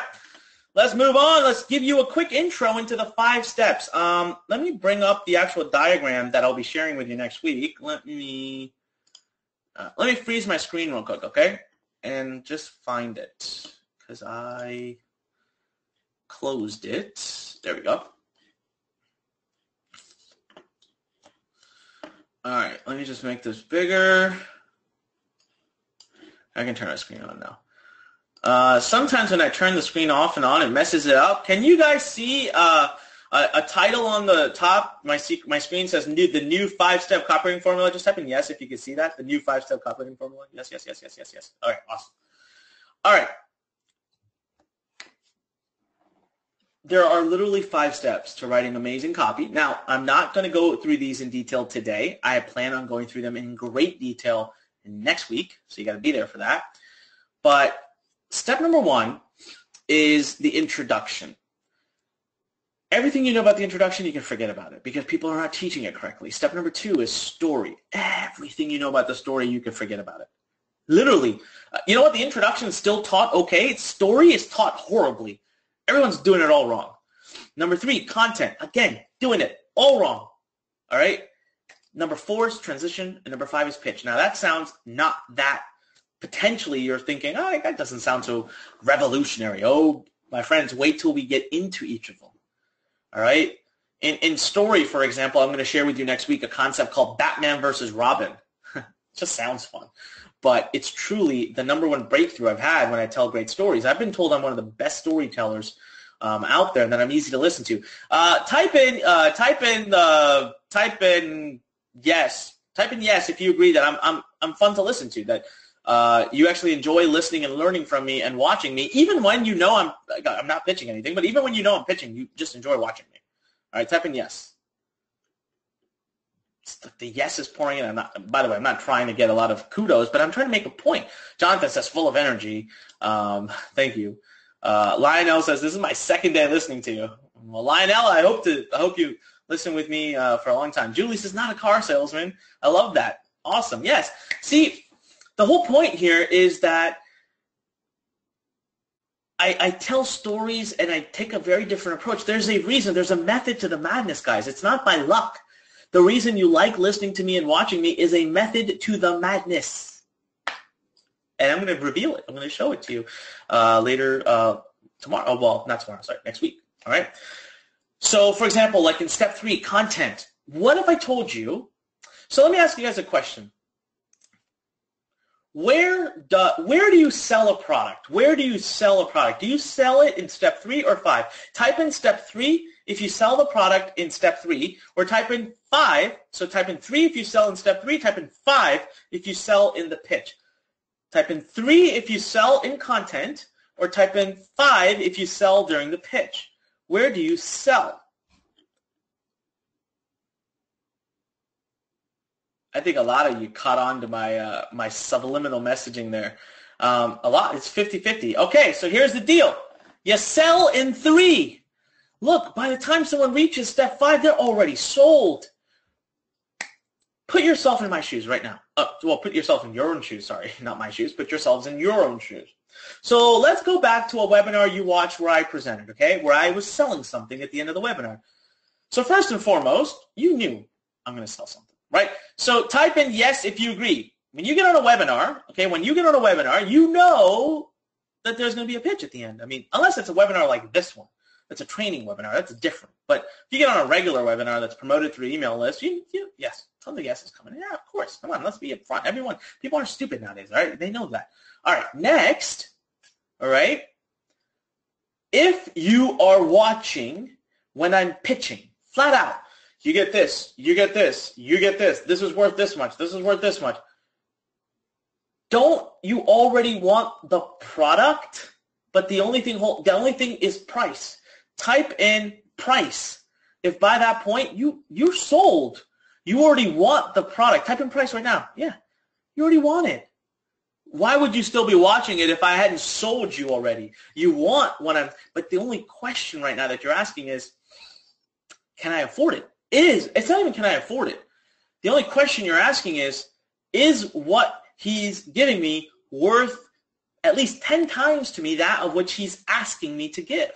Let's move on. Let's give you a quick intro into the 5 steps. Let me bring up the actual diagram that I'll be sharing with you next week. Let me freeze my screen real quick, okay? And just find it because I closed it. There we go. All right, let me just make this bigger. I can turn my screen on now. Sometimes when I turn the screen off and on, it messes it up. Can you guys see a title on the top? My screen says the new 5-step copywriting formula. Just type in yes if you can see that. The new 5-step copywriting formula. Yes, yes, yes, yes, yes, yes. All right, awesome. All right. There are literally 5 steps to writing amazing copy. Now, I'm not going to go through these in detail today. I plan on going through them in great detail next week, so you got to be there for that. But step number 1 is the introduction. Everything you know about the introduction, you can forget about it because people are not teaching it correctly. Step number 2 is story. Everything you know about the story, you can forget about it. Literally. You know what? The introduction is still taught okay. Story is taught horribly. Everyone's doing it all wrong. Number 3, content. Again, doing it all wrong. All right? Number 4 is transition, and number 5 is pitch. Now, that sounds not that, potentially you're thinking, oh, that doesn't sound so revolutionary. Oh, my friends, wait till we get into each of them. All right? In story, for example, I'm going to share with you next week a concept called Batman versus Robin. It just sounds fun. But it's truly the number 1 breakthrough I've had when I tell great stories. I've been told I'm one of the best storytellers out there, and that I'm easy to listen to. Type in yes. Type in yes if you agree that I'm fun to listen to. That you actually enjoy listening and learning from me and watching me, even when you know I'm not pitching anything. But even when you know I'm pitching, you just enjoy watching me. All right, type in yes. The yes is pouring in. By the way, I'm not trying to get a lot of kudos, but I'm trying to make a point. Jonathan says, full of energy. Thank you. Lionel says, this is my 2nd day listening to you. Well, Lionel, I hope you listen with me for a long time. Julie says, not a car salesman. I love that. Awesome. Yes. See, the whole point here is that I tell stories and I take a very different approach. There's a reason. There's a method to the madness, guys. It's not by luck. The reason you like listening to me and watching me is a method to the madness. And I'm going to reveal it. I'm going to show it to you later tomorrow. Oh, well, not tomorrow. Sorry, next week. All right? So, for example, like in step 3, content. What if I told you? So let me ask you guys a question. Where do you sell a product? Where do you sell a product? Do you sell it in step 3 or 5? Type in step 3 if you sell the product in step 3, or type in 5. So type in 3 if you sell in step 3. Type in 5 if you sell in the pitch. Type in 3 if you sell in content, or type in 5 if you sell during the pitch. Where do you sell? I think a lot of you caught on to my my subliminal messaging there. A lot. It's 50-50. Okay, so here's the deal. You sell in 3. Look, by the time someone reaches step 5, they're already sold. Put yourself in my shoes right now. Well, put yourself in your own shoes. Sorry, not my shoes. Put yourselves in your own shoes. So let's go back to a webinar you watched where I presented, okay, where I was selling something at the end of the webinar. So first and foremost, you knew I'm going to sell something. Right? So type in yes if you agree. When you get on a webinar, okay, you know that there's going to be a pitch at the end. I mean, unless it's a webinar like this one. It's a training webinar. That's different. But if you get on a regular webinar that's promoted through email list, yes, tons of yeses coming in. Yeah, of course. Come on, let's be upfront. People aren't stupid nowadays, all right? They know that. All right, next, all right, if you are watching when I'm pitching, flat out, you get this, you get this, you get this. This is worth this much. This is worth this much. Don't you already want the product? But the only thing is price. Type in price. If by that point you're sold, you already want the product. Type in price right now. Yeah, you already want it. Why would you still be watching it if I hadn't sold you already? You want but the only question right now that you're asking is, can I afford it? It's not even can I afford it. The only question you're asking is what he's giving me worth at least 10 times to me that of which he's asking me to give.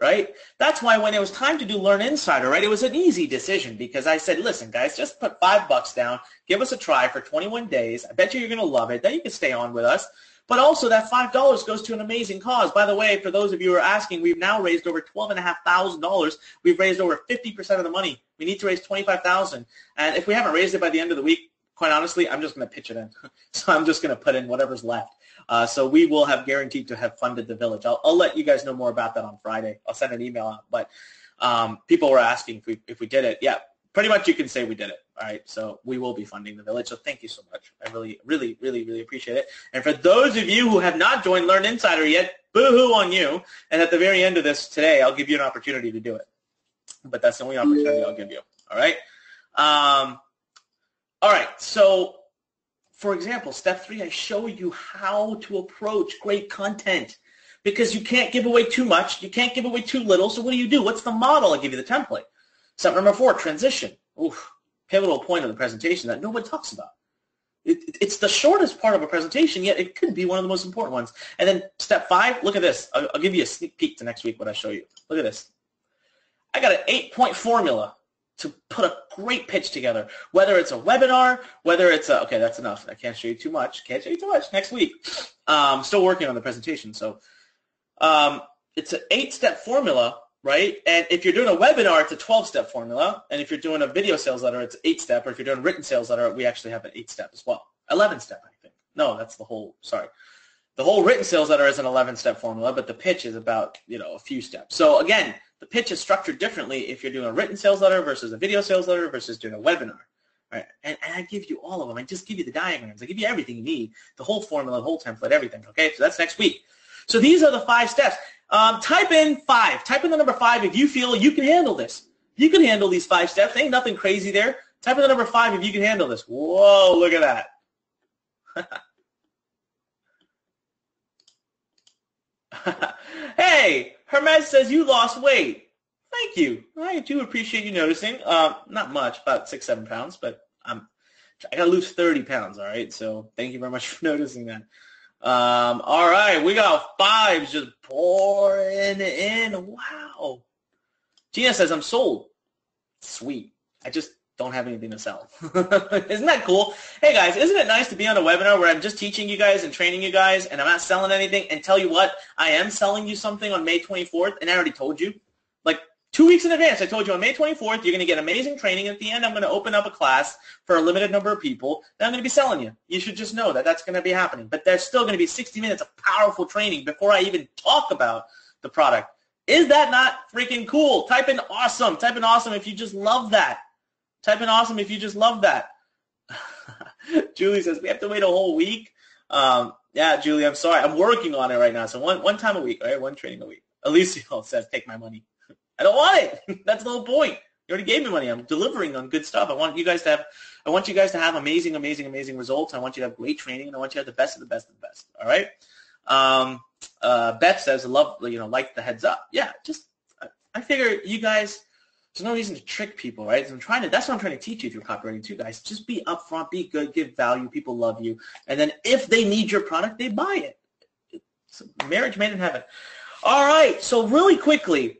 Right? That's why when it was time to do Learn Insider, right, it was an easy decision because I said, listen, guys, just put $5 down, give us a try for 21 days. I bet you're going to love it. Then you can stay on with us. But also that $5 goes to an amazing cause. By the way, for those of you who are asking, we've now raised over $12,500. We've raised over 50% of the money. We need to raise $25,000. And if we haven't raised it by the end of the week, quite honestly, I'm just going to pitch it in. So I'm just going to put in whatever's left. So we will have guaranteed to have funded the village. I'll let you guys know more about that on Friday. I'll send an email out. But people were asking if we did it. Yeah, pretty much you can say we did it. All right, so we will be funding the village. So thank you so much. I really, really, really, really appreciate it. And for those of you who have not joined Learn Insider yet, boo-hoo on you. And at the very end of this today, I'll give you an opportunity to do it. But that's the only opportunity I'll give you. All right? All right, so for example, step 3, I show you how to approach great content because you can't give away too much. You can't give away too little. So what do? What's the model? I'll give you the template. Step number 4, transition. Oof, pivotal point of the presentation that nobody talks about. It's the shortest part of a presentation, yet it could be one of the most important ones. And then step 5, look at this. I'll give you a sneak peek to next week what I show you. Look at this. I got an 8-point formula to put a great pitch together, whether it's a webinar, whether it's a, okay, that's enough. I can't show you too much. Can't show you too much next week. Still working on the presentation. So it's an 8-step formula, right? And if you're doing a webinar, it's a 12-step formula. And if you're doing a video sales letter, it's 8-step. Or if you're doing a written sales letter, we actually have an 8-step as well. 11-step, I think. No, that's the whole, sorry. The whole written sales letter is an 11-step formula, but the pitch is about, a few steps. So again, the pitch is structured differently if you're doing a written sales letter versus a video sales letter versus doing a webinar. Right? And I give you all of them. I just give you the diagrams. I give you everything you need, the whole formula, the whole template, everything. Okay, so that's next week. So these are the 5 steps. Type in 5. Type in the number 5 if you feel you can handle this. You can handle these 5 steps. Ain't nothing crazy there. Type in the number 5 if you can handle this. Whoa, look at that. Hey, Hermes says you lost weight. Thank you. I do appreciate you noticing. Not much, about 6-7 pounds, but I got to lose 30 pounds, all right? So thank you very much for noticing that. All right, we got 5s just pouring in. Wow. Gina says, I'm sold. Sweet. I just don't have anything to sell. Isn't that cool? Hey, guys, isn't it nice to be on a webinar where I'm just teaching you guys and training you guys and I'm not selling anything? And tell you what, I am selling you something on May 24th, and I already told you. Like 2 weeks in advance, I told you on May 24th, you're going to get amazing training. At the end, I'm going to open up a class for a limited number of people that I'm going to be selling you. You should just know that that's going to be happening. But there's still going to be 60 minutes of powerful training before I even talk about the product. Is that not freaking cool? Type in awesome. Type in awesome if you just love that. Type in awesome if you just love that. Julie says, we have to wait a whole week. Yeah, Julie, I'm sorry. I'm working on it right now. So one time a week, right? One training a week. Alicia says, take my money. I don't want it. That's the whole point. You already gave me money. I'm delivering on good stuff. I want you guys to have amazing, amazing, amazing results. I want you to have great training, and I want you to have the best of the best of the best. All right? Beth says, love, like the heads up. Yeah, I figure you guys, there's no reason to trick people, right? So that's what I'm trying to teach you through copywriting too, guys. Just be upfront, be good, give value. People love you. And then if they need your product, they buy it. It's marriage made in heaven. All right, so really quickly,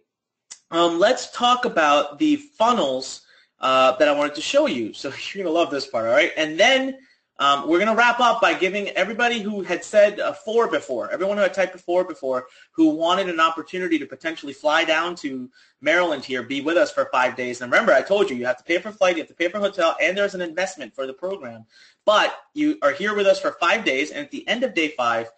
let's talk about the funnels that I wanted to show you. So you're going to love this part, all right? And then we're going to wrap up by giving everybody who had said 4 before, everyone who had typed 4 before, who wanted an opportunity to potentially fly down to Maryland here, be with us for 5 days. And remember, I told you, you have to pay for flight, you have to pay for hotel, and there's an investment for the program. But you are here with us for 5 days, and at the end of day 5,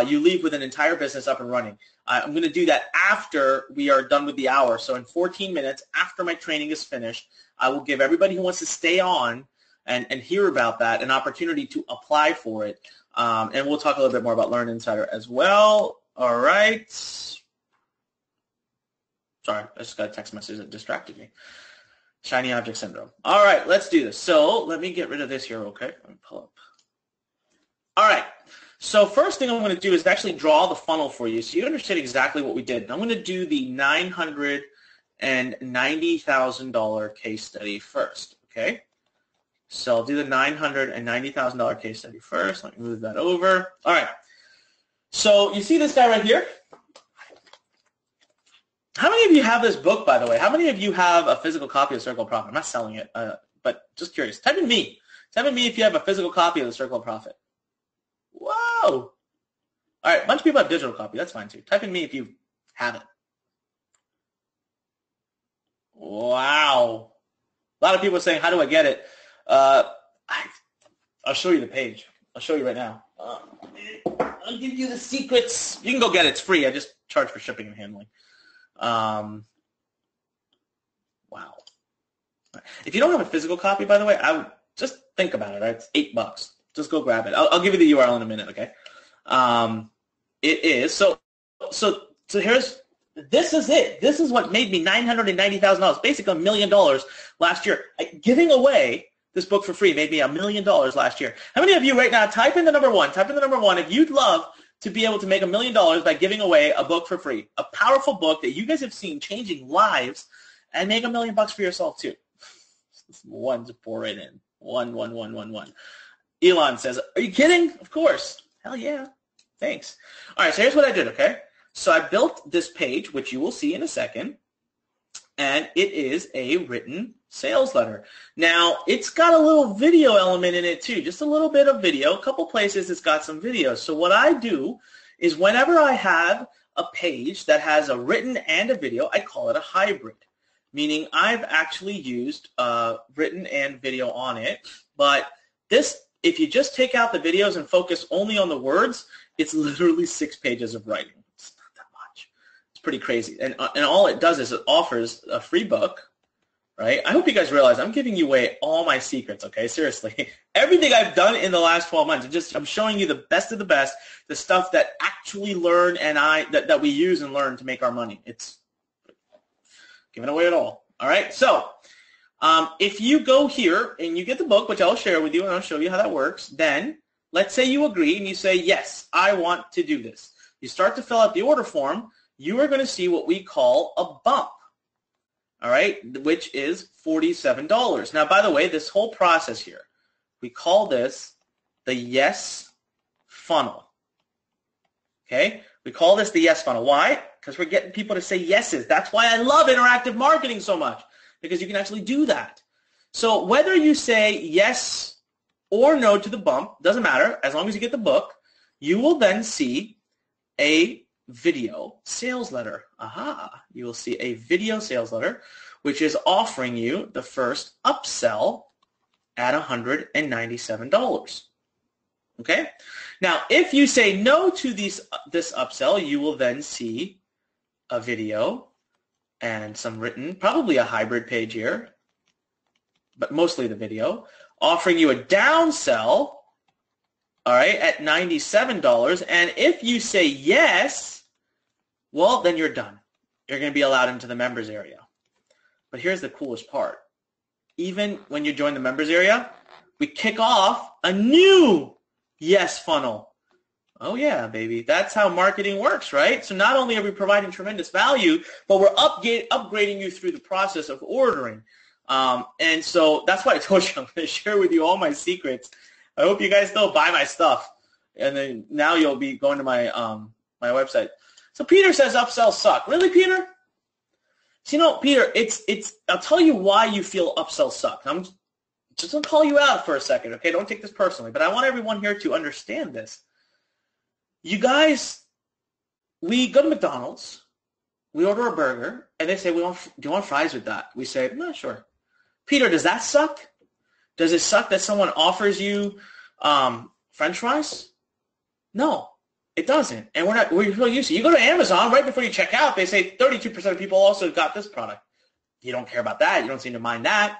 you leave with an entire business up and running. I'm going to do that after we are done with the hour. So in 14 minutes, after my training is finished, I will give everybody who wants to stay on and hear about that an opportunity to apply for it. And we'll talk a little bit more about Learn Insider as well. All right. Sorry, I just got a text message that distracted me. Shiny object syndrome. All right, let's do this. So let me get rid of this here, okay? Let me pull up. All right. So first thing I'm going to do is actually draw the funnel for you so you understand exactly what we did. I'm going to do the $990,000 case study first, okay? So I'll do the $990,000 case study first. Let me move that over. All right. So you see this guy right here? How many of you have this book, by the way? How many of you have a physical copy of Circle of Profit? I'm not selling it, but just curious. Type in me. Type in me if you have a physical copy of the Circle of Profit. Whoa. All right, a bunch of people have digital copy. That's fine, too. Type in me if you have it. Wow. A lot of people are saying, how do I get it? I'll show you the page. I'll show you right now. I'll give you the secrets. You can go get it. It's free. I just charge for shipping and handling. Wow. If you don't have a physical copy, by the way, I would just think about it. Right? It's $8. Just go grab it. I'll give you the URL in a minute, okay? It is. So here's, this is it. This is what made me $990,000, basically $1 million last year. Giving away this book for free made me $1 million last year. How many of you right now, type in the number one. Type in the number one if you'd love to be able to make $1 million by giving away a book for free. A powerful book that you guys have seen changing lives, and make $1 million for yourself too. One to pour right in. One. Elon says, are you kidding? Of course. Hell yeah. Thanks. All right, so here's what I did, okay? So I built this page, which you will see in a second, and it is a written sales letter. Now, it's got a little video element in it too, just a little bit of video. A couple places it's got some video. So what I do is whenever I have a page that has a written and a video, I call it a hybrid, meaning I've actually used written and video on it. But this, if you just take out the videos and focus only on the words, it's literally 6 pages of writing. It's not that much. It's pretty crazy. And all it does is it offers a free book, right? I hope you guys realize I'm giving you away all my secrets, okay? Seriously. Everything I've done in the last 12 months, I'm showing you the best of the best, the stuff that actually learn and that we use and learn to make our money. It's giving away it all right? So if you go here and you get the book, which I'll share with you and I'll show you how that works, then let's say you agree and you say, yes, I want to do this. You start to fill out the order form. You are going to see what we call a bump, all right, which is $47. Now, by the way, this whole process here, we call this the yes funnel, okay? We call this the yes funnel. Why? Because we're getting people to say yeses. That's why I love interactive marketing so much, because you can actually do that. So whether you say yes or no to the bump, doesn't matter, as long as you get the book, you will then see a video sales letter. Aha, you will see a video sales letter, which is offering you the first upsell at $197. Okay? Now, if you say no to this upsell, you will then see a video and some written, probably a hybrid page here, but mostly the video, offering you a downsell, all right, at $97. And if you say yes, well, then you're done. You're going to be allowed into the members area. But here's the coolest part. Even when you join the members area, we kick off a new yes funnel. Oh, yeah, baby. That's how marketing works, right? So not only are we providing tremendous value, but we're upgrading you through the process of ordering. And so that's why I told you I'm going to share with you all my secrets. I hope you guys still buy my stuff. And then now you'll be going to my my website. So Peter says upsells suck. Really, Peter? So, you know, Peter, I'll tell you why you feel upsells suck. I'm just going to call you out for a second, okay? Don't take this personally. But I want everyone here to understand this. You guys, we go to McDonald's, we order a burger, and they say, do you want fries with that? We say, no, sure. Peter, does that suck? Does it suck that someone offers you French fries? No, it doesn't. And we're so used to it. You go to Amazon, right before you check out, they say 32% of people also got this product. You don't care about that. You don't seem to mind that.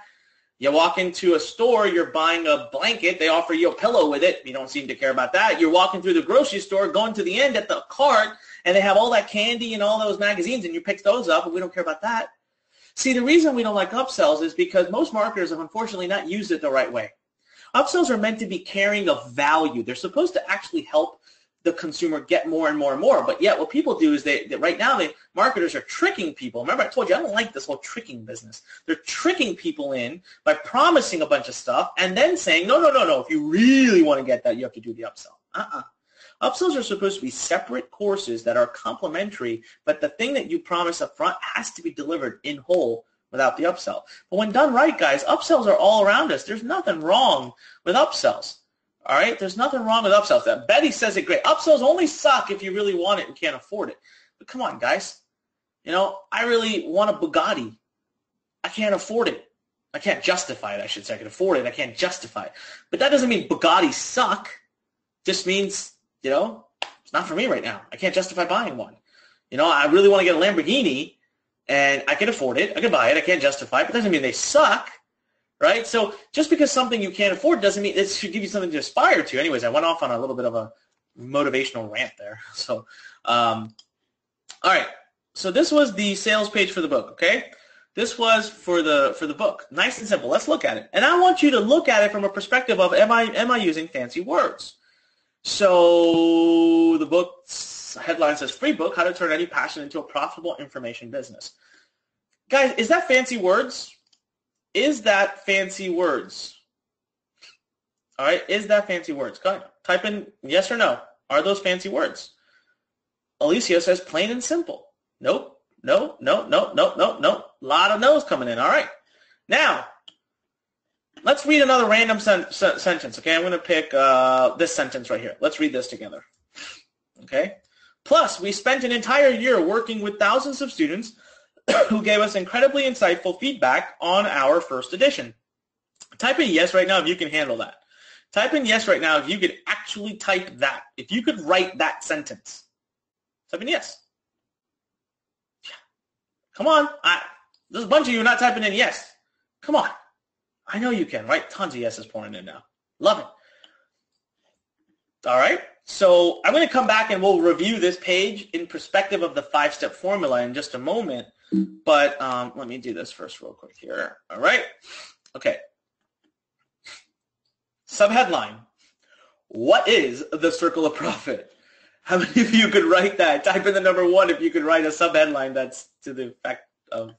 You walk into a store, you're buying a blanket, they offer you a pillow with it. You don't seem to care about that. You're walking through the grocery store, going to the end at the cart, and they have all that candy and all those magazines, and you pick those up, and we don't care about that. See, the reason we don't like upsells is because most marketers have unfortunately not used it the right way. Upsells are meant to be carrying of value. They're supposed to actually help the consumer get more and more and more. But yet what people do is right now marketers are tricking people. Remember I told you I don't like this whole tricking business. They're tricking people in by promising a bunch of stuff and then saying, no. If you really want to get that, you have to do the upsell. Upsells are supposed to be separate courses that are complementary, but the thing that you promise up front has to be delivered in whole without the upsell. But when done right, guys, upsells are all around us. There's nothing wrong with upsells. All right? There's nothing wrong with upsells. Betty says it great. Upsells only suck if you really want it and can't afford it. But come on, guys. I really want a Bugatti. I can't afford it. I can't justify it, I should say. I can afford it. I can't justify it. But that doesn't mean Bugattis suck. Just means, it's not for me right now. I can't justify buying one. I really want to get a Lamborghini, and I can afford it. I can buy it. I can't justify it. But that doesn't mean they suck, right? So just because something you can't afford doesn't mean it should give you something to aspire to. Anyways, I went off on a little bit of a motivational rant there. So, all right. So this was the sales page for the book, okay? This was for the book. Nice and simple. Let's look at it. And I want you to look at it from a perspective of, am I using fancy words? So the book's headline says, Free Book, How to Turn Any Passion into a Profitable Information Business. Guys, is that fancy words? Is that fancy words? All right, is that fancy words? Go ahead. Type in yes or no. Are those fancy words? Alicia says plain and simple. Nope. No. A lot of no's coming in. All right. Now, let's read another random sentence, okay? I'm going to pick this sentence right here. Let's read this together, okay? Plus, we spent an entire year working with thousands of students who gave us incredibly insightful feedback on our first edition. Type in yes right now if you can handle that. Type in yes right now if you could actually type that. If you could write that sentence. Type in yes. Come on. There's a bunch of you not typing in yes. Come on. I know you can, right? Tons of yeses pouring in now. Love it. All right. So I'm going to come back and we'll review this page in perspective of the 5-step formula in just a moment. But let me do this first real quick here. All right. Okay. Subheadline. What is the circle of profit? How many of you could write that? Type in the number 1 if you could write a subheadline that's to the effect of,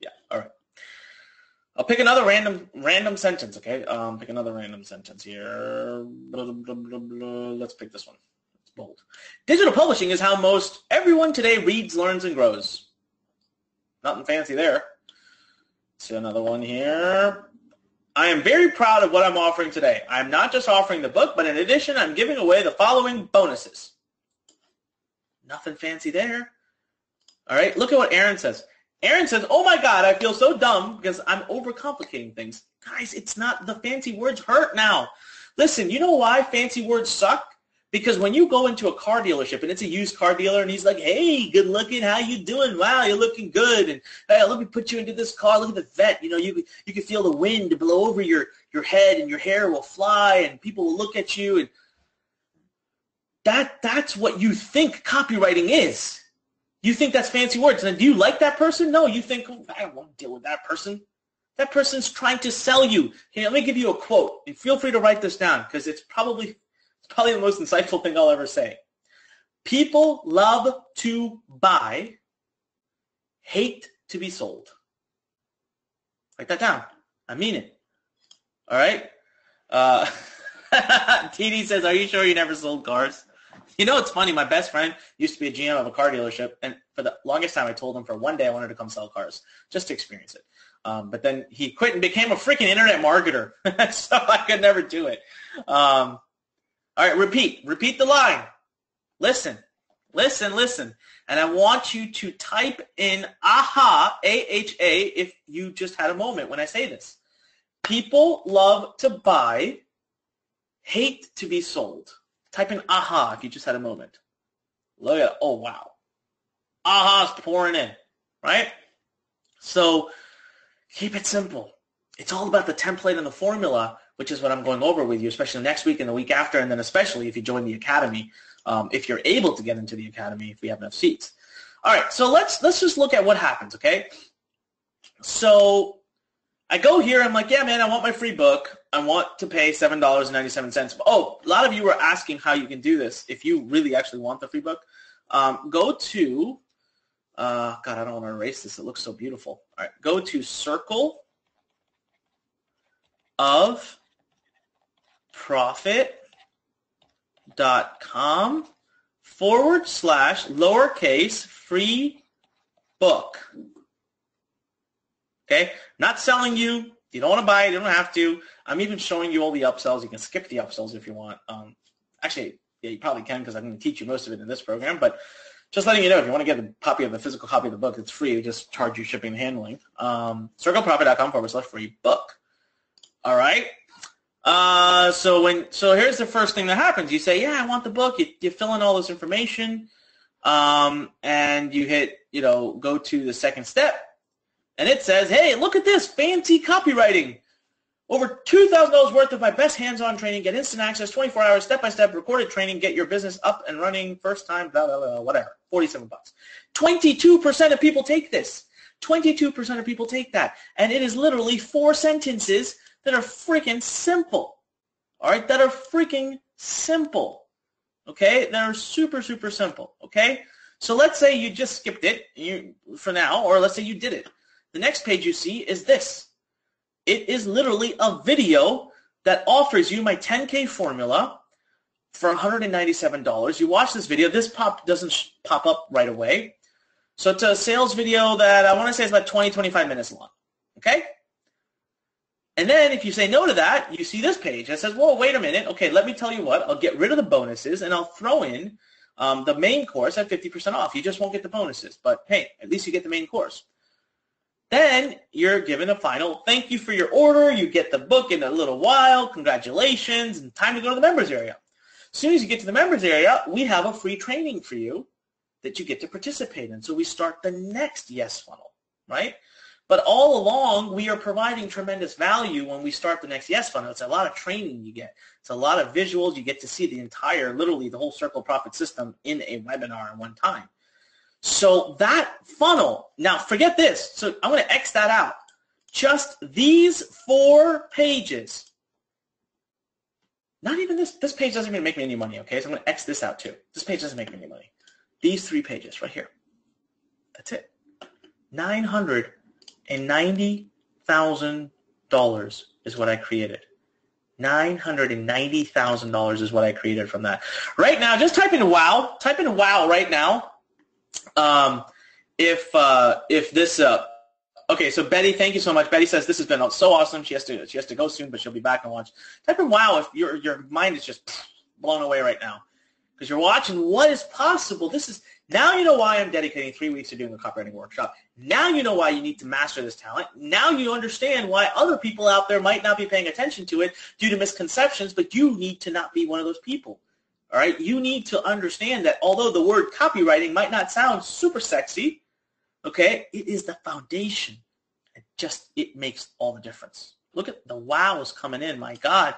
yeah, all right. I'll pick another random sentence, okay? Pick another random sentence here. Blah, blah, blah, blah. Let's pick this one. It's bold. Digital publishing is how most everyone today reads, learns, and grows. Nothing fancy there. Let's see another one here. I am very proud of what I'm offering today. I'm not just offering the book, but in addition, I'm giving away the following bonuses. Nothing fancy there. All right, look at what Aaron says. Aaron says, oh my God, I feel so dumb because I'm overcomplicating things. Guys, it's not, the fancy words hurt now. Listen, you know why fancy words suck? Because when you go into a car dealership and it's a used car dealer and he's like, hey, good looking, how you doing? Wow, you're looking good. And hey, let me put you into this car. Look at the vet. You can feel the wind blow over your head and your hair will fly and people will look at you. And that's what you think copywriting is. You think that's fancy words. And do you like that person? No, you think, oh, I don't want to deal with that person. That person's trying to sell you. Here, let me give you a quote. And feel free to write this down because it's probably the most insightful thing I'll ever say. People love to buy, hate to be sold. Write that down. I mean it. All right? TD says, are you sure you never sold cars? You know, it's funny. My best friend used to be a GM of a car dealership, and for the longest time I told him for one day I wanted to come sell cars just to experience it. But then he quit and became a freaking internet marketer, so I could never do it. All right, repeat the line. Listen. And I want you to type in AHA, A-H-A, if you just had a moment when I say this. People love to buy, hate to be sold. Type in AHA if you just had a moment. Look at it. Oh, wow. AHA's pouring in, right? So keep it simple. It's all about the template and the formula, which is what I'm going over with you, especially next week and the week after, and then especially if you join the academy, if you're able to get into the academy, if we have enough seats. All right, so let's just look at what happens, okay? So I go here. I'm like, yeah, man, I want my free book. I want to pay $7.97. Oh, a lot of you were asking how you can do this if you really actually want the free book. Go to, God, I don't want to erase this. It looks so beautiful. All right, go to Circle of Profit singal.com/lowercase free book. Okay? Not selling you. You don't want to buy it. You don't have to. I'm even showing you all the upsells. You can skip the upsells if you want. Actually, yeah, you probably can because I'm going to teach you most of it in this program. But just letting you know, if you want to get the physical copy of the book, it's free. We just charge you shipping and handling. CircleProfit.com/free book. All right? So here's the first thing that happens. You say, yeah, I want the book. You fill in all this information, and you hit, go to the second step. And it says, hey, look at this, fancy copywriting. Over $2,000 worth of my best hands-on training. Get instant access, 24 hours, step-by-step recorded training. Get your business up and running first time, blah, blah, blah, whatever, $47. 22% of people take this. 22% of people take that. And it is literally 4 sentences that are freaking simple. All right, that are freaking simple. Okay, that are super, super simple. Okay, so let's say you just skipped it for now, or let's say you did it. The next page you see is this. It is literally a video that offers you my 10K formula for $197. You watch this video. This doesn't pop up right away. So it's a sales video that I want to say is about 20, 25 minutes long. Okay? And then if you say no to that, you see this page that says, whoa, wait a minute. Okay, let me tell you what. I'll get rid of the bonuses, and I'll throw in the main course at 50% off. You just won't get the bonuses. But, hey, at least you get the main course. Then you're given a final thank you for your order. You get the book in a little while. Congratulations. And time to go to the members area. As soon as you get to the members area, we have a free training for you that you get to participate in. So we start the next yes funnel, right? But all along, we are providing tremendous value when we start the next yes funnel. It's a lot of training you get. It's a lot of visuals. You get to see the entire, literally the whole Circle Profit system in a webinar at one time. So that funnel, now forget this. So I'm going to X that out. Just these 4 pages. Not even this. This page doesn't even make me any money, okay? So I'm going to X this out too. This page doesn't make me any money. These 3 pages right here. That's it. $990,000 is what I created. $990,000 is what I created from that. Right now, just type in wow. Type in wow right now. If this okay, so Betty, thank you so much. Betty says this has been so awesome. She has to go soon, but she'll be back and watch. Type in wow if your mind is just blown away right now because you're watching what is possible. This is now you know why I'm dedicating 3 weeks to doing a copywriting workshop. Now you know why you need to master this talent. Now you understand why other people out there might not be paying attention to it due to misconceptions, but you need to not be one of those people. All right, you need to understand that although the word copywriting might not sound super sexy, okay, it is the foundation. It makes all the difference. Look at the wows coming in, my God.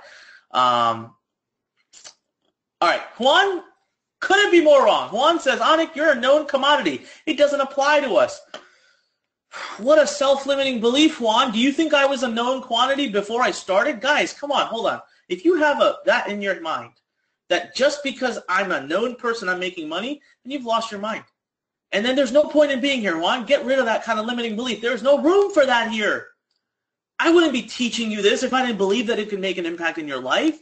All right, Juan couldn't be more wrong. Juan says, Anik, you're a known commodity. It doesn't apply to us. What a self-limiting belief, Juan. Do you think I was a known quantity before I started? Guys, come on, hold on. If you have that in your mind, that just because I'm a known person, I'm making money, then you've lost your mind. And then there's no point in being here, Juan. Get rid of that kind of limiting belief. There's no room for that here. I wouldn't be teaching you this if I didn't believe that it could make an impact in your life.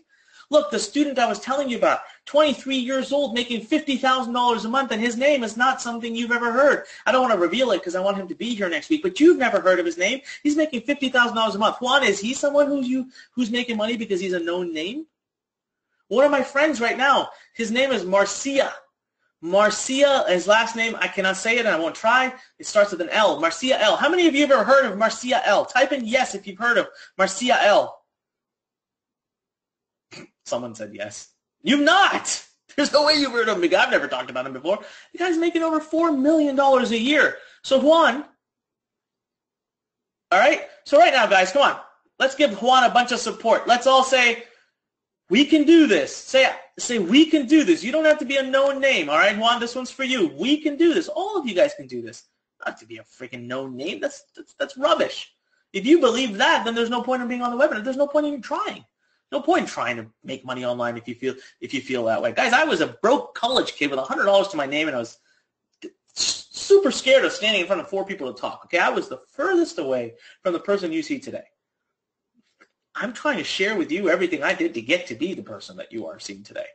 Look, the student I was telling you about, 23 years old, making $50,000 a month, and his name is not something you've ever heard. I don't want to reveal it because I want him to be here next week, but you've never heard of his name. He's making $50,000 a month. Juan, is he someone who's making money because he's a known name? One of my friends right now, his name is Marcia. Marcia, his last name, I cannot say it and I won't try. It starts with an L, Marcia L. How many of you have ever heard of Marcia L? Type in yes if you've heard of Marcia L. Someone said yes. You've not. There's no way you've heard of him. I've never talked about him before. The guy's making over $4 million a year. So Juan, all right? So right now, guys, come on. Let's give Juan a bunch of support. Let's all say, we can do this. Say we can do this. You don't have to be a known name, all right, Juan? This one's for you. We can do this. All of you guys can do this. Not to be a freaking known name. That's rubbish. If you believe that, then there's no point in being on the webinar. There's no point in trying. No point in trying to make money online if you feel that way. Guys, I was a broke college kid with $100 to my name, and I was super scared of standing in front of 4 people to talk. Okay, I was the furthest away from the person you see today. I'm trying to share with you everything I did to get to be the person that you are seeing today.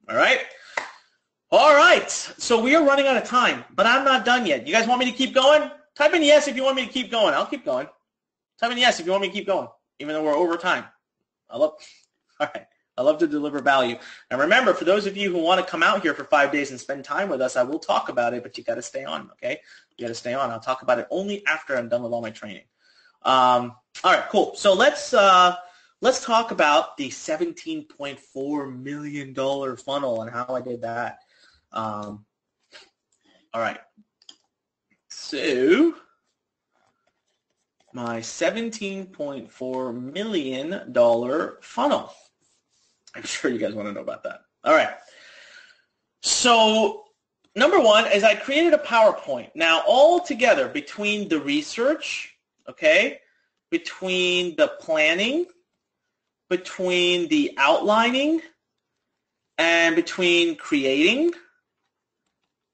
All right? All right. So we are running out of time, but I'm not done yet. You guys want me to keep going? Type in yes if you want me to keep going. I'll keep going. Type in yes if you want me to keep going, even though we're over time. All right. I love to deliver value. And remember, for those of you who want to come out here for 5 days and spend time with us, I will talk about it, but you got to stay on, okay? You got to stay on. I'll talk about it only after I'm done with all my training. All right, cool. So let's talk about the $17.4 million funnel and how I did that. All right. So my $17.4 million funnel. I'm sure you guys want to know about that. All right. So number one is I created a PowerPoint. Now, all together between the research, okay, between the planning, between the outlining, and between creating,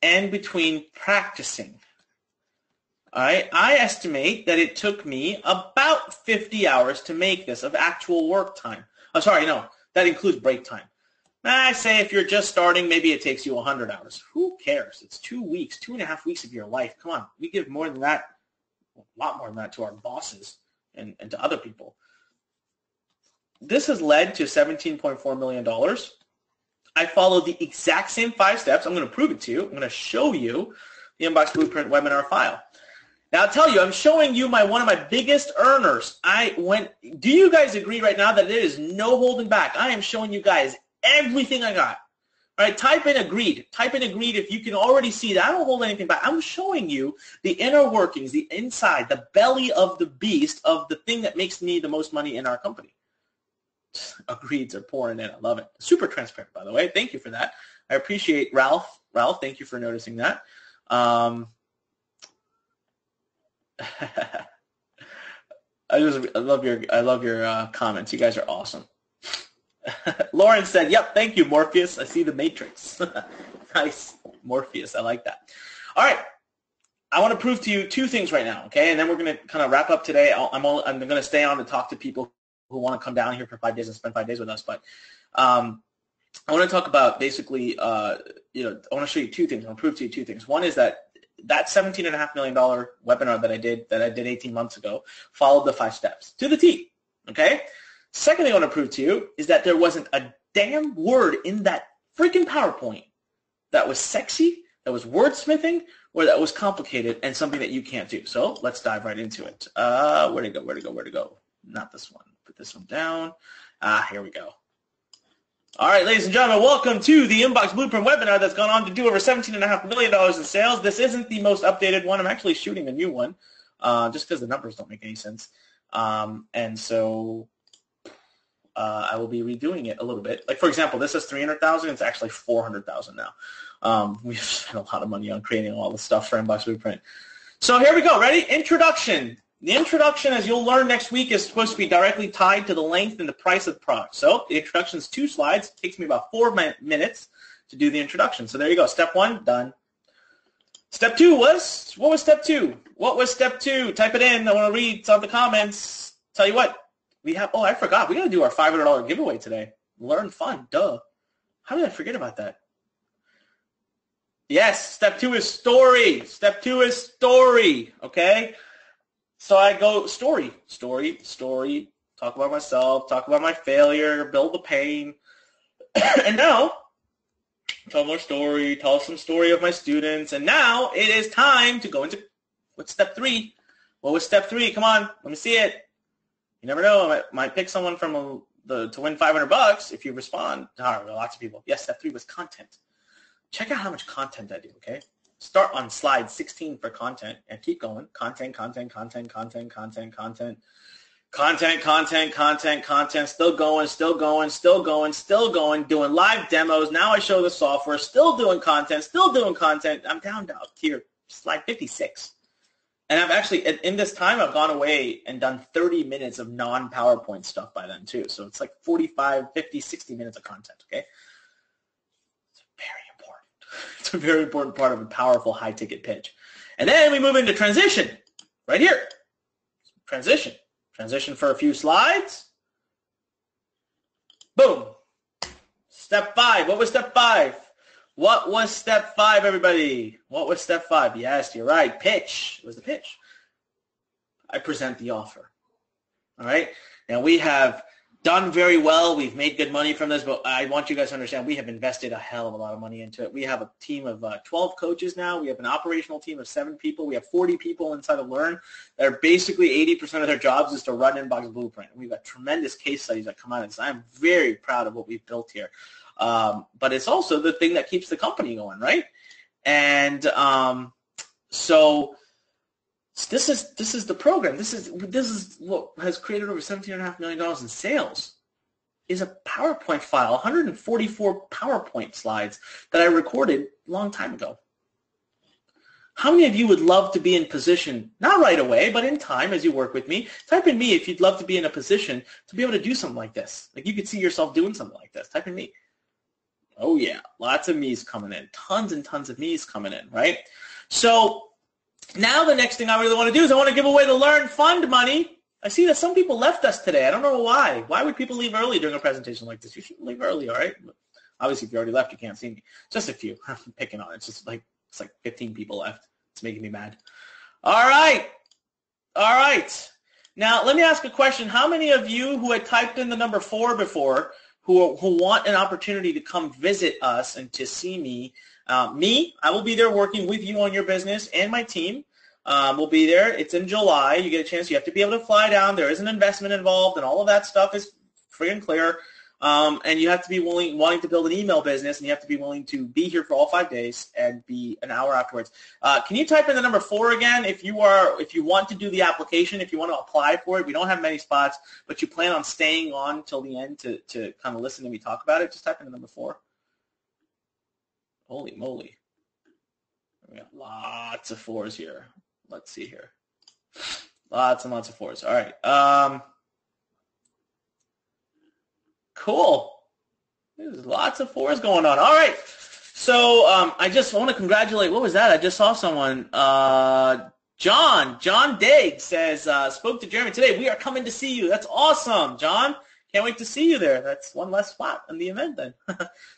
and between practicing, all right, I estimate that it took me about 50 hours to make this of actual work time. Oh, sorry, no. That includes break time. I say if you're just starting, maybe it takes you 100 hours. Who cares? It's 2 weeks, 2.5 weeks of your life. Come on. We give more than that, a lot more than that to our bosses and to other people. This has led to $17.4 million. I followed the exact same 5 steps. I'm going to prove it to you. I'm going to show you the Inbox Blueprint webinar file. Now, I'll tell you, I'm showing you one of my biggest earners. Do you guys agree right now that there is no holding back? I am showing you guys everything I got. All right, type in agreed. Type in agreed if you can already see that I don't hold anything back. I'm showing you the inner workings, the inside, the belly of the beast of the thing that makes me the most money in our company. Agreeds are pouring in. I love it. Super transparent, by the way. Thank you for that. I appreciate Ralph. Ralph, thank you for noticing that. I love your comments. You guys are awesome. Lauren said, "Yep, thank you, Morpheus. I see the Matrix." Nice, Morpheus. I like that. All right, I want to prove to you 2 things right now, okay? And then we're going to kind of wrap up today. I'm going to stay on to talk to people who want to come down here for 5 days and spend 5 days with us. But I want to talk about basically, I want to show you 2 things. I want to prove to you 2 things. One is that $17.5 million webinar that I did 18 months ago followed the 5 steps to the T, okay? Second thing I want to prove to you is that there wasn't a damn word in that freaking PowerPoint that was sexy, that was wordsmithing, or that was complicated and something that you can't do. So let's dive right into it. Where'd it go? Not this one. Put this one down. Here we go. All right, ladies and gentlemen, welcome to the Inbox Blueprint webinar that's gone on to do over $17.5 million in sales. This isn't the most updated one. I'm actually shooting a new one just because the numbers don't make any sense. And so I will be redoing it a little bit. Like, for example, this is $300,000. It's actually $400,000 now. We've spent a lot of money on creating all this stuff for Inbox Blueprint. So here we go. Ready? Introduction. The introduction, as you'll learn next week, is supposed to be directly tied to the length and the price of the product. So the introduction is 2 slides. It takes me about 4 minutes to do the introduction. So there you go. Step 1, done. Step 2 was, what was step 2? What was step 2? Type it in. I want to read some of the comments. Tell you what, we have, I forgot. We got to do our $500 giveaway today. Learn fun, duh. How did I forget about that? Yes, step 2 is story. Step 2 is story, okay? So I go story, talk about myself, talk about my failure, build the pain. And now, tell more story, tell some story of my students. And now it is time to go into, what's step 3? What was step 3? Come on, let me see it. You never know, I might pick someone from to win $500 if you respond. Lots of people. Yes, step 3 was content. Check out how much content I do, okay? Start on slide 16 for content and keep going. Content. Still going. Doing live demos. Now I show the software. Still doing content. I'm down to here, slide 56. And I've actually, in this time, I've gone away and done 30 minutes of non-PowerPoint stuff by then too. So it's like 45, 50, 60 minutes of content, okay? It's a very important part of a powerful high-ticket pitch. And then we move into transition, right here. Transition. Transition for a few slides. Boom. Step 5. What was step 5? What was step 5, everybody? What was step 5? Yes, you're right. Pitch. What was the pitch? I present the offer. All right? Now, we have done very well. We've made good money from this, but I want you guys to understand we have invested a hell of a lot of money into it. We have a team of 12 coaches now. We have an operational team of 7 people. We have 40 people inside of Learn that are basically 80% of their jobs is to run Inbox Blueprint. We've got tremendous case studies that come out of this. I'm very proud of what we've built here. But it's also the thing that keeps the company going, right? And so this is the program. This is what has created over $17.5 million in sales. Is a PowerPoint file, 144 PowerPoint slides that I recorded a long time ago. How many of you would love to be in position, not right away, but in time as you work with me? Type in me if you'd love to be in a position to be able to do something like this. Like you could see yourself doing something like this. Type in me. Oh yeah, lots of me's coming in. Tons and tons of me's coming in, right? So now the next thing I really want to do is I want to give away the Learn Fund money. I see that some people left us today. I don't know why. Why would people leave early during a presentation like this? You shouldn't leave early, all right? Obviously, if you already left, you can't see me. Just a few. I'm picking on it. It's like 15 people left. It's making me mad. All right. All right. Now, let me ask a question. How many of you who had typed in the number 4 before who want an opportunity to come visit us and to see me, I will be there working with you on your business, and my team will be there. It's in July. You get a chance. You have to be able to fly down. There is an investment involved, and all of that stuff is friggin' clear. And you have to be wanting to build an email business, and you have to be willing to be here for all 5 days and be an hour afterwards. Can you type in the number 4 again if you want to do the application, if you want to apply for it? We don't have many spots, but you plan on staying on till the end to kind of listen to me talk about it. Just type in the number 4. Holy moly. We got lots of 4s here. Let's see here. Lots and lots of 4s. All right. Cool. There's lots of 4s going on. All right. So I just want to congratulate. What was that? I just saw someone. John Daig says, spoke to Jeremy today. We are coming to see you. That's awesome, John. Can't wait to see you there. That's one less spot in the event then.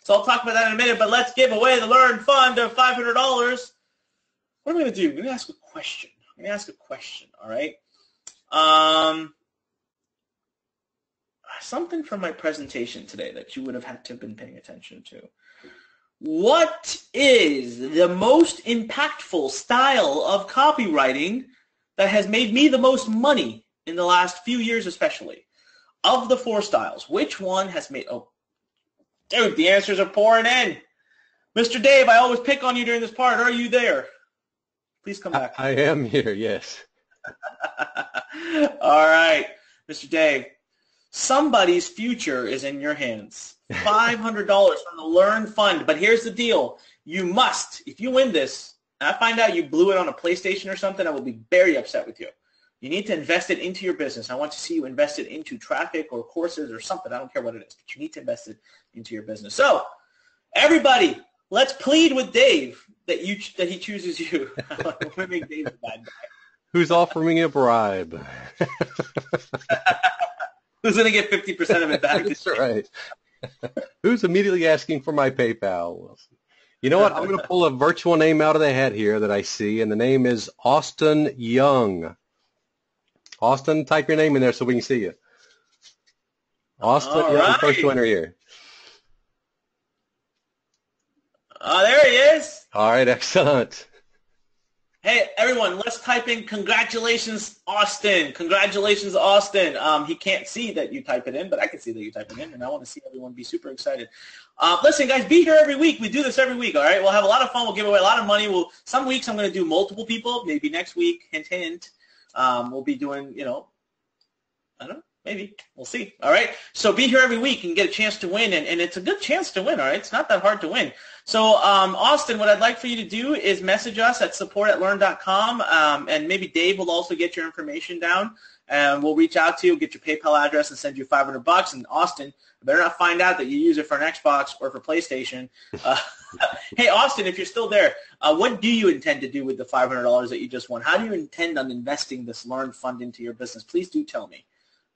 So I'll talk about that in a minute, but let's give away the Learn Fund of $500. What am I going to do? I'm going to ask a question. All right. Something from my presentation today that you would have had to have been paying attention to. What is the most impactful style of copywriting that has made me the most money in the last few years especially? Of the 4 styles, which one has made... Oh, dude, the answers are pouring in. Mr. Dave, I always pick on you during this part. Are you there? Please come back. I am here, yes. All right, Mr. Dave. Somebody's future is in your hands. $500 from the Learn Fund. But here's the deal. You must, if you win this, and I find out you blew it on a PlayStation or something, I will be very upset with you. You need to invest it into your business. I want to see you invest it into traffic or courses or something. I don't care what it is, but you need to invest it into your business. So, everybody, let's plead with Dave that he chooses you. I want to make Dave the bad guy. Who's offering a bribe? Who's going to get 50% of it back? That's right. Who's immediately asking for my PayPal? You know what? I'm going to pull a virtual name out of the hat here that I see, and the name is Austin Young. Austin, type your name in there so we can see you. Austin Young, right. First winner here. There he is. All right, excellent. Hey, everyone, let's type in congratulations, Austin. Congratulations, Austin. He can't see that you type it in, but I can see that you type it in, and I want to see everyone be super excited. Listen, guys, be here every week. We do this every week, all right? We'll have a lot of fun. We'll give away a lot of money. Some weeks I'm going to do multiple people. Maybe next week, hint, hint. We'll be doing, I don't know. Maybe. We'll see. All right? So be here every week and get a chance to win, and it's a good chance to win, all right? It's not that hard to win. So, Austin, what I'd like for you to do is message us at support@learn.com, and maybe Dave will also get your information down, and we'll reach out to you, get your PayPal address, and send you $500. And, Austin, I better not find out that you use it for an Xbox or for PlayStation. Hey, Austin, if you're still there, what do you intend to do with the $500 that you just won? How do you intend on investing this Learn Fund into your business? Please do tell me.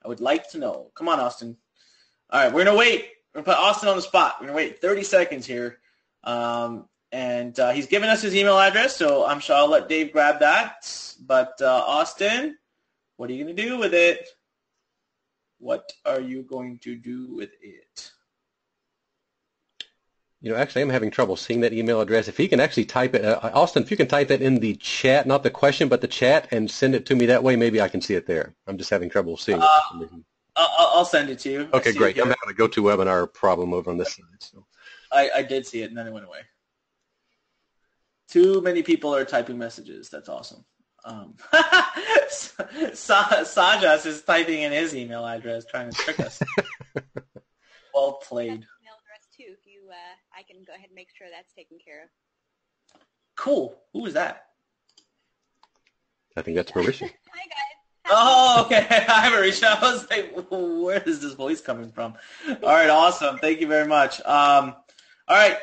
I would like to know. Come on, Austin. All right, we're going to wait. We're going to put Austin on the spot. We're going to wait 30 seconds here. And he's given us his email address, so I'm sure I'll let Dave grab that. But Austin, what are you going to do with it? What are you going to do with it? Actually, I'm having trouble seeing that email address. If he can actually type it, Austin, if you can type that in the chat, not the question, but the chat, and send it to me that way, maybe I can see it there. I'm just having trouble seeing it for some reason. I'll send it to you. Okay, great. I'm having a GoToWebinar problem over on this side. So. I did see it, and then it went away. Too many people are typing messages. That's awesome. Sajas is typing in his email address, trying to trick us. Well played. Email address too. If you, I can go ahead and make sure that's taken care of. Cool. Who is that? I think that's Marisha. Hi guys. Oh, okay. Hi, Marisha. I was like, where is this voice coming from? All right, awesome. Thank you very much. All right,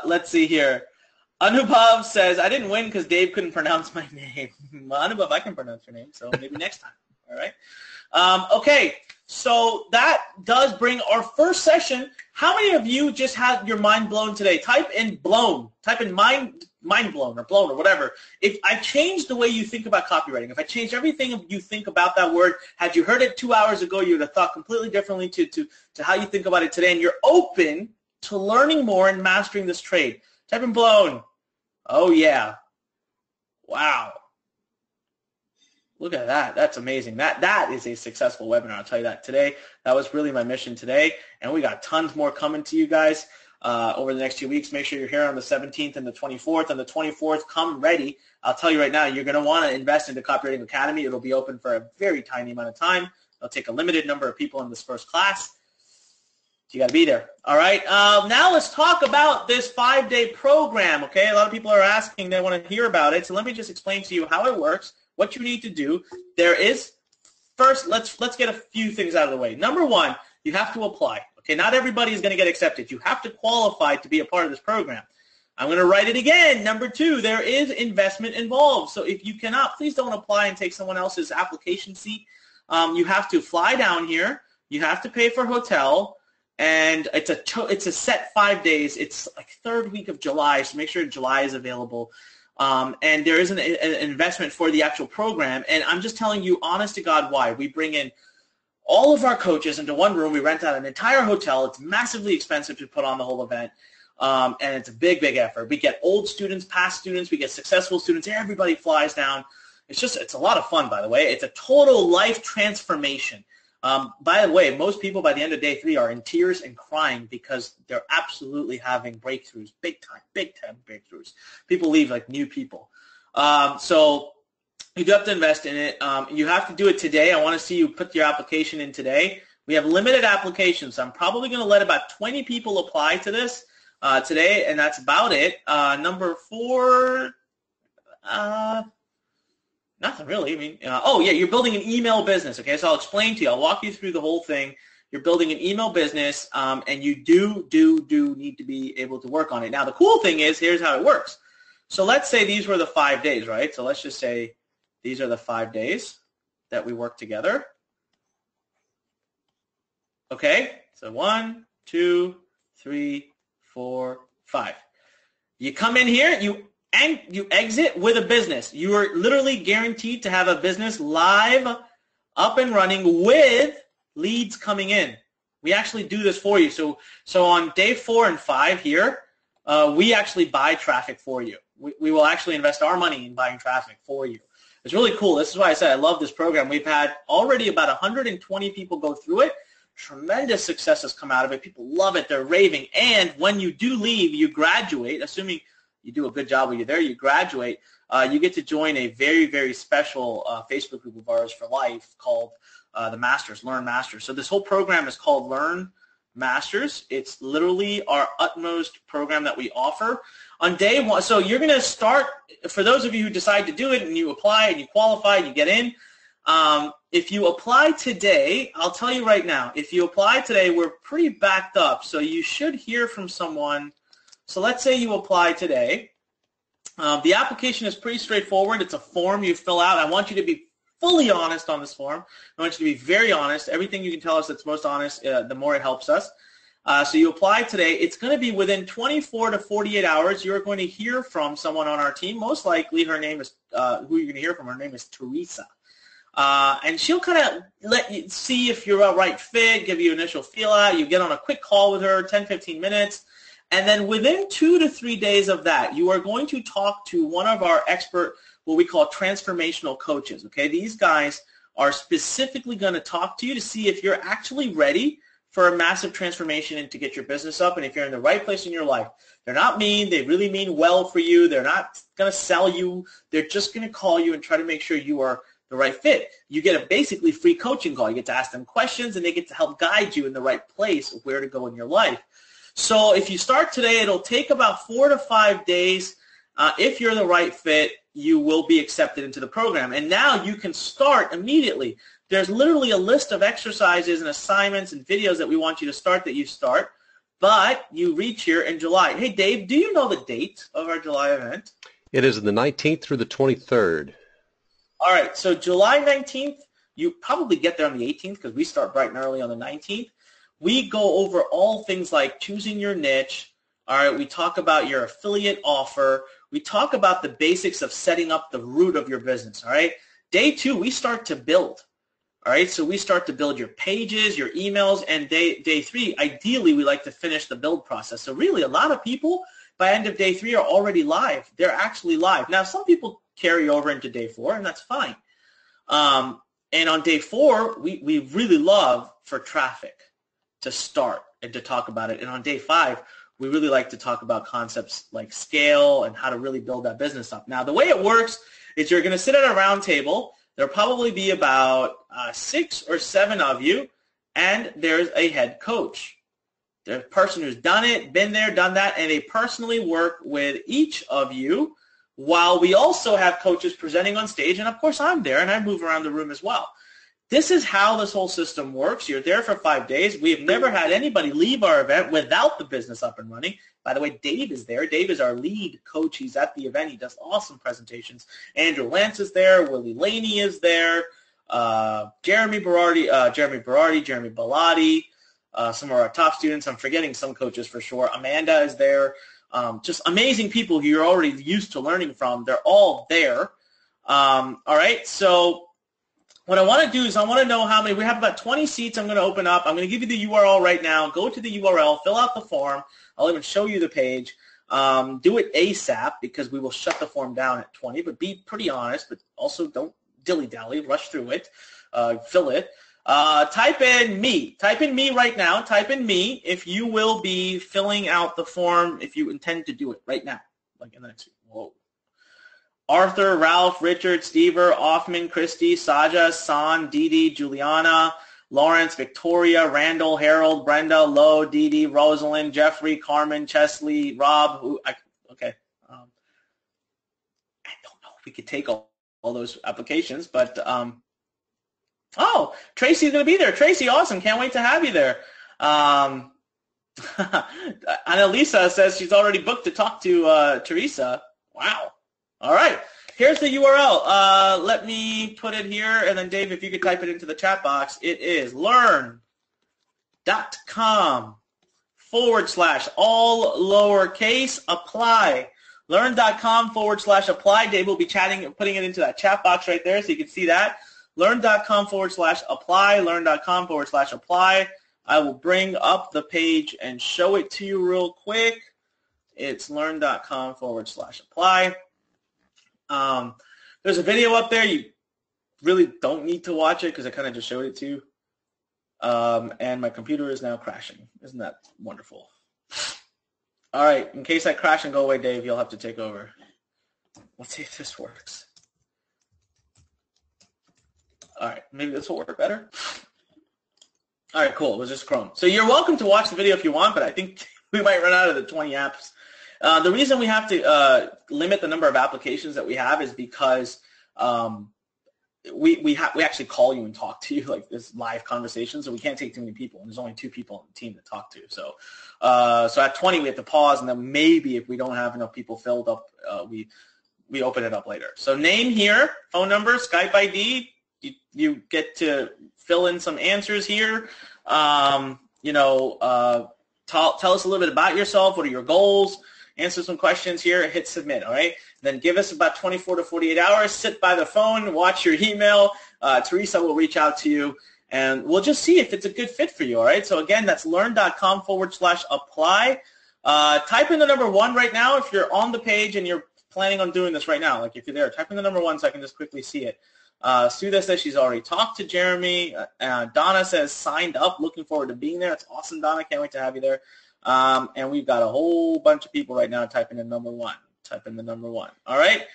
let's see here. Anubhav says, I didn't win because Dave couldn't pronounce my name. Well, Anubhav, I can pronounce your name, so maybe next time. All right. Okay, so that does bring our first session. How many of you just had your mind blown today? Type in blown. Type in mind blown or blown or whatever. If I changed the way you think about copywriting, if I changed everything you think about that word, had you heard it 2 hours ago, you would have thought completely differently to how you think about it today, and you're open to learning more and mastering this trade. Type in blown. Oh, yeah. Wow. Look at that. That's amazing. That is a successful webinar. I'll tell you that today. That was really my mission today. And we got tons more coming to you guys over the next 2 weeks. Make sure you're here on the 17th and the 24th. On the 24th, come ready. I'll tell you right now, you're going to want to invest into Copywriting Academy. It'll be open for a very tiny amount of time. It'll take a limited number of people in this first class. You got to be there. All right. Now let's talk about this 5-day program. Okay. A lot of people are asking. They want to hear about it. So let me just explain to you how it works, what you need to do. First, let's get a few things out of the way. Number one, you have to apply. Okay. Not everybody is going to get accepted. You have to qualify to be a part of this program. I'm going to write it again. Number two, there is investment involved. So if you cannot, please don't apply and take someone else's application seat. You have to fly down here. You have to pay for hotel. And it's a set 5 days. It's like third week of July, so make sure July is available. And there is an investment for the actual program. And I'm just telling you, honest to God, why. We bring in all of our coaches into one room. We rent out an entire hotel. It's massively expensive to put on the whole event. And it's a big, big effort. We get old students, past students. We get successful students. Everybody flies down. It's a lot of fun, by the way. It's a total life transformation. By the way, most people by the end of day 3 are in tears and crying because they're absolutely having breakthroughs, big time breakthroughs. People leave like new people. So you do have to invest in it. You have to do it today. I want to see you put your application in today. We have limited applications. So I'm probably going to let about 20 people apply to this today, and that's about it. Number 4, nothing really. I mean, oh yeah, you're building an email business. Okay, so I'll explain to you. I'll walk you through the whole thing. You're building an email business, and you do need to be able to work on it. Now, the cool thing is, here's how it works. So let's say these were the 5 days, right? So let's just say these are the 5 days that we work together. Okay, so 1, 2, 3, 4, 5. You come in here, you exit with a business. You are literally guaranteed to have a business live, up and running with leads coming in. We actually do this for you. So on day 4 and 5 here, we actually buy traffic for you. We will actually invest our money in buying traffic for you. It's really cool. This is why I said I love this program. We've had already about 120 people go through it. Tremendous success has come out of it. People love it. They're raving. And when you do leave, you graduate, assuming you do a good job when you're there, you graduate, you get to join a very, very special Facebook group of ours for life called the Masters, Learn Masters. So this whole program is called Learn Masters. It's literally our utmost program that we offer. On day 1, so you're going to start, for those of you who decide to do it and you apply and you qualify and you get in, if you apply today, I'll tell you right now, if you apply today, we're pretty backed up, so you should hear from someone. So let's say you apply today. The application is pretty straightforward. It's a form you fill out. I want you to be fully honest on this form. I want you to be very honest. Everything you can tell us that's most honest, the more it helps us. So you apply today. It's going to be within 24 to 48 hours. You're going to hear from someone on our team. Most likely her name is, who you're going to hear from, her name is Teresa. And she'll kind of let you see if you're a right fit, give you initial feel out. You get on a quick call with her, 10, 15 minutes. And then within 2 to 3 days of that, you are going to talk to one of our expert, what we call transformational coaches. Okay, these guys are specifically going to talk to you to see if you're actually ready for a massive transformation and to get your business up, and if you're in the right place in your life. They're not mean. They really mean well for you. They're not going to sell you. They're just going to call you and try to make sure you are the right fit. You get a basically free coaching call. You get to ask them questions, and they get to help guide you in the right place of where to go in your life. So if you start today, it'll take about 4 to 5 days. If you're the right fit, you will be accepted into the program. And now you can start immediately. There's literally a list of exercises and assignments and videos that we want you to start that you start, but you reach here in July. Hey, Dave, do you know the date of our July event? It is the 19th through the 23rd. All right, so July 19th, you probably get there on the 18th because we start bright and early on the 19th. We go over all things like choosing your niche. All right, we talk about your affiliate offer. We talk about the basics of setting up the root of your business. All right, day 2, we start to build. All right, so we start to build your pages, your emails, and day 3, ideally, we like to finish the build process. So really, a lot of people by end of day 3 are already live. They're actually live. Now, some people carry over into day 4, and that's fine. And on day 4, we really love for traffic to start and to talk about it. And on day 5, we really like to talk about concepts like scale and how to really build that business up. Now, the way it works is you're going to sit at a round table. There'll probably be about 6 or 7 of you, and there's a head coach. There's a person who's done it, been there, done that, and they personally work with each of you, while we also have coaches presenting on stage, and of course I'm there, and I move around the room as well. This is how this whole system works. You're there for 5 days. We have never had anybody leave our event without the business up and running. By the way, Dave is there. Dave is our lead coach. He's at the event. He does awesome presentations. Andrew Lance is there. Willie Laney is there. Jeremy Berardi, Jeremy Bellotti, some of our top students. I'm forgetting some coaches for sure. Amanda is there. Just amazing people who you're already used to learning from. They're all there. All right, so what I want to do is I want to know how many. We have about 20 seats I'm going to open up. I'm going to give you the URL right now. Go to the URL, fill out the form. I'll even show you the page. Do it ASAP because we will shut the form down at 20, but be pretty honest, but also don't dilly-dally, rush through it, fill it. Type in me. Type in me right now. Type in me if you will be filling out the form if you intend to do it right now, like in the next week. Whoa. Arthur, Ralph, Richard, Stever, Offman, Christy, Saja, San, Didi, Juliana, Lawrence, Victoria, Randall, Harold, Brenda, Lo, Didi, Rosalind, Jeffrey, Carmen, Chesley, Rob. I don't know if we could take all those applications, but oh, Tracy's going to be there. Tracy, awesome. Can't wait to have you there. Annalisa says she's already booked to talk to Teresa. Wow. All right. Here's the URL. Let me put it here, and then, Dave, if you could type it into the chat box. It is learn.com/all lowercase apply. Learn.com/apply. Dave will be putting it into that chat box right there so you can see that. Learn.com/apply. Learn.com/apply. I will bring up the page and show it to you real quick. It's learn.com/apply. There's a video up there. You really don't need to watch it because I kind of just showed it to you. And my computer is now crashing. Isn't that wonderful? All right. In case I crash and go away, Dave, you'll have to take over. Let's see if this works. All right. Maybe this will work better. All right, cool. It was just Chrome. So you're welcome to watch the video if you want, but I think we might run out of the 20 apps. The reason we have to limit the number of applications that we have is because we actually call you and talk to you, like this live conversation, so we can't take too many people, and there's only 2 people on the team to talk to. So at 20 we have to pause, and then maybe if we don't have enough people filled up, we open it up later. So name here, phone number, Skype ID. You get to fill in some answers here. tell us a little bit about yourself. What are your goals? Answer some questions here. Hit submit, all right? Then give us about 24 to 48 hours. Sit by the phone. Watch your email. Teresa will reach out to you, and we'll just see if it's a good fit for you, all right? So, again, that's learn.com/apply. Type in the number 1 right now if you're on the page and you're planning on doing this right now. Like, if you're there, type in the number 1 so I can just quickly see it. Sudha says she's already talked to Jeremy. Donna says signed up. Looking forward to being there. It's awesome, Donna. Can't wait to have you there. And we've got a whole bunch of people right now typing in number 1. Type in the number 1. All right?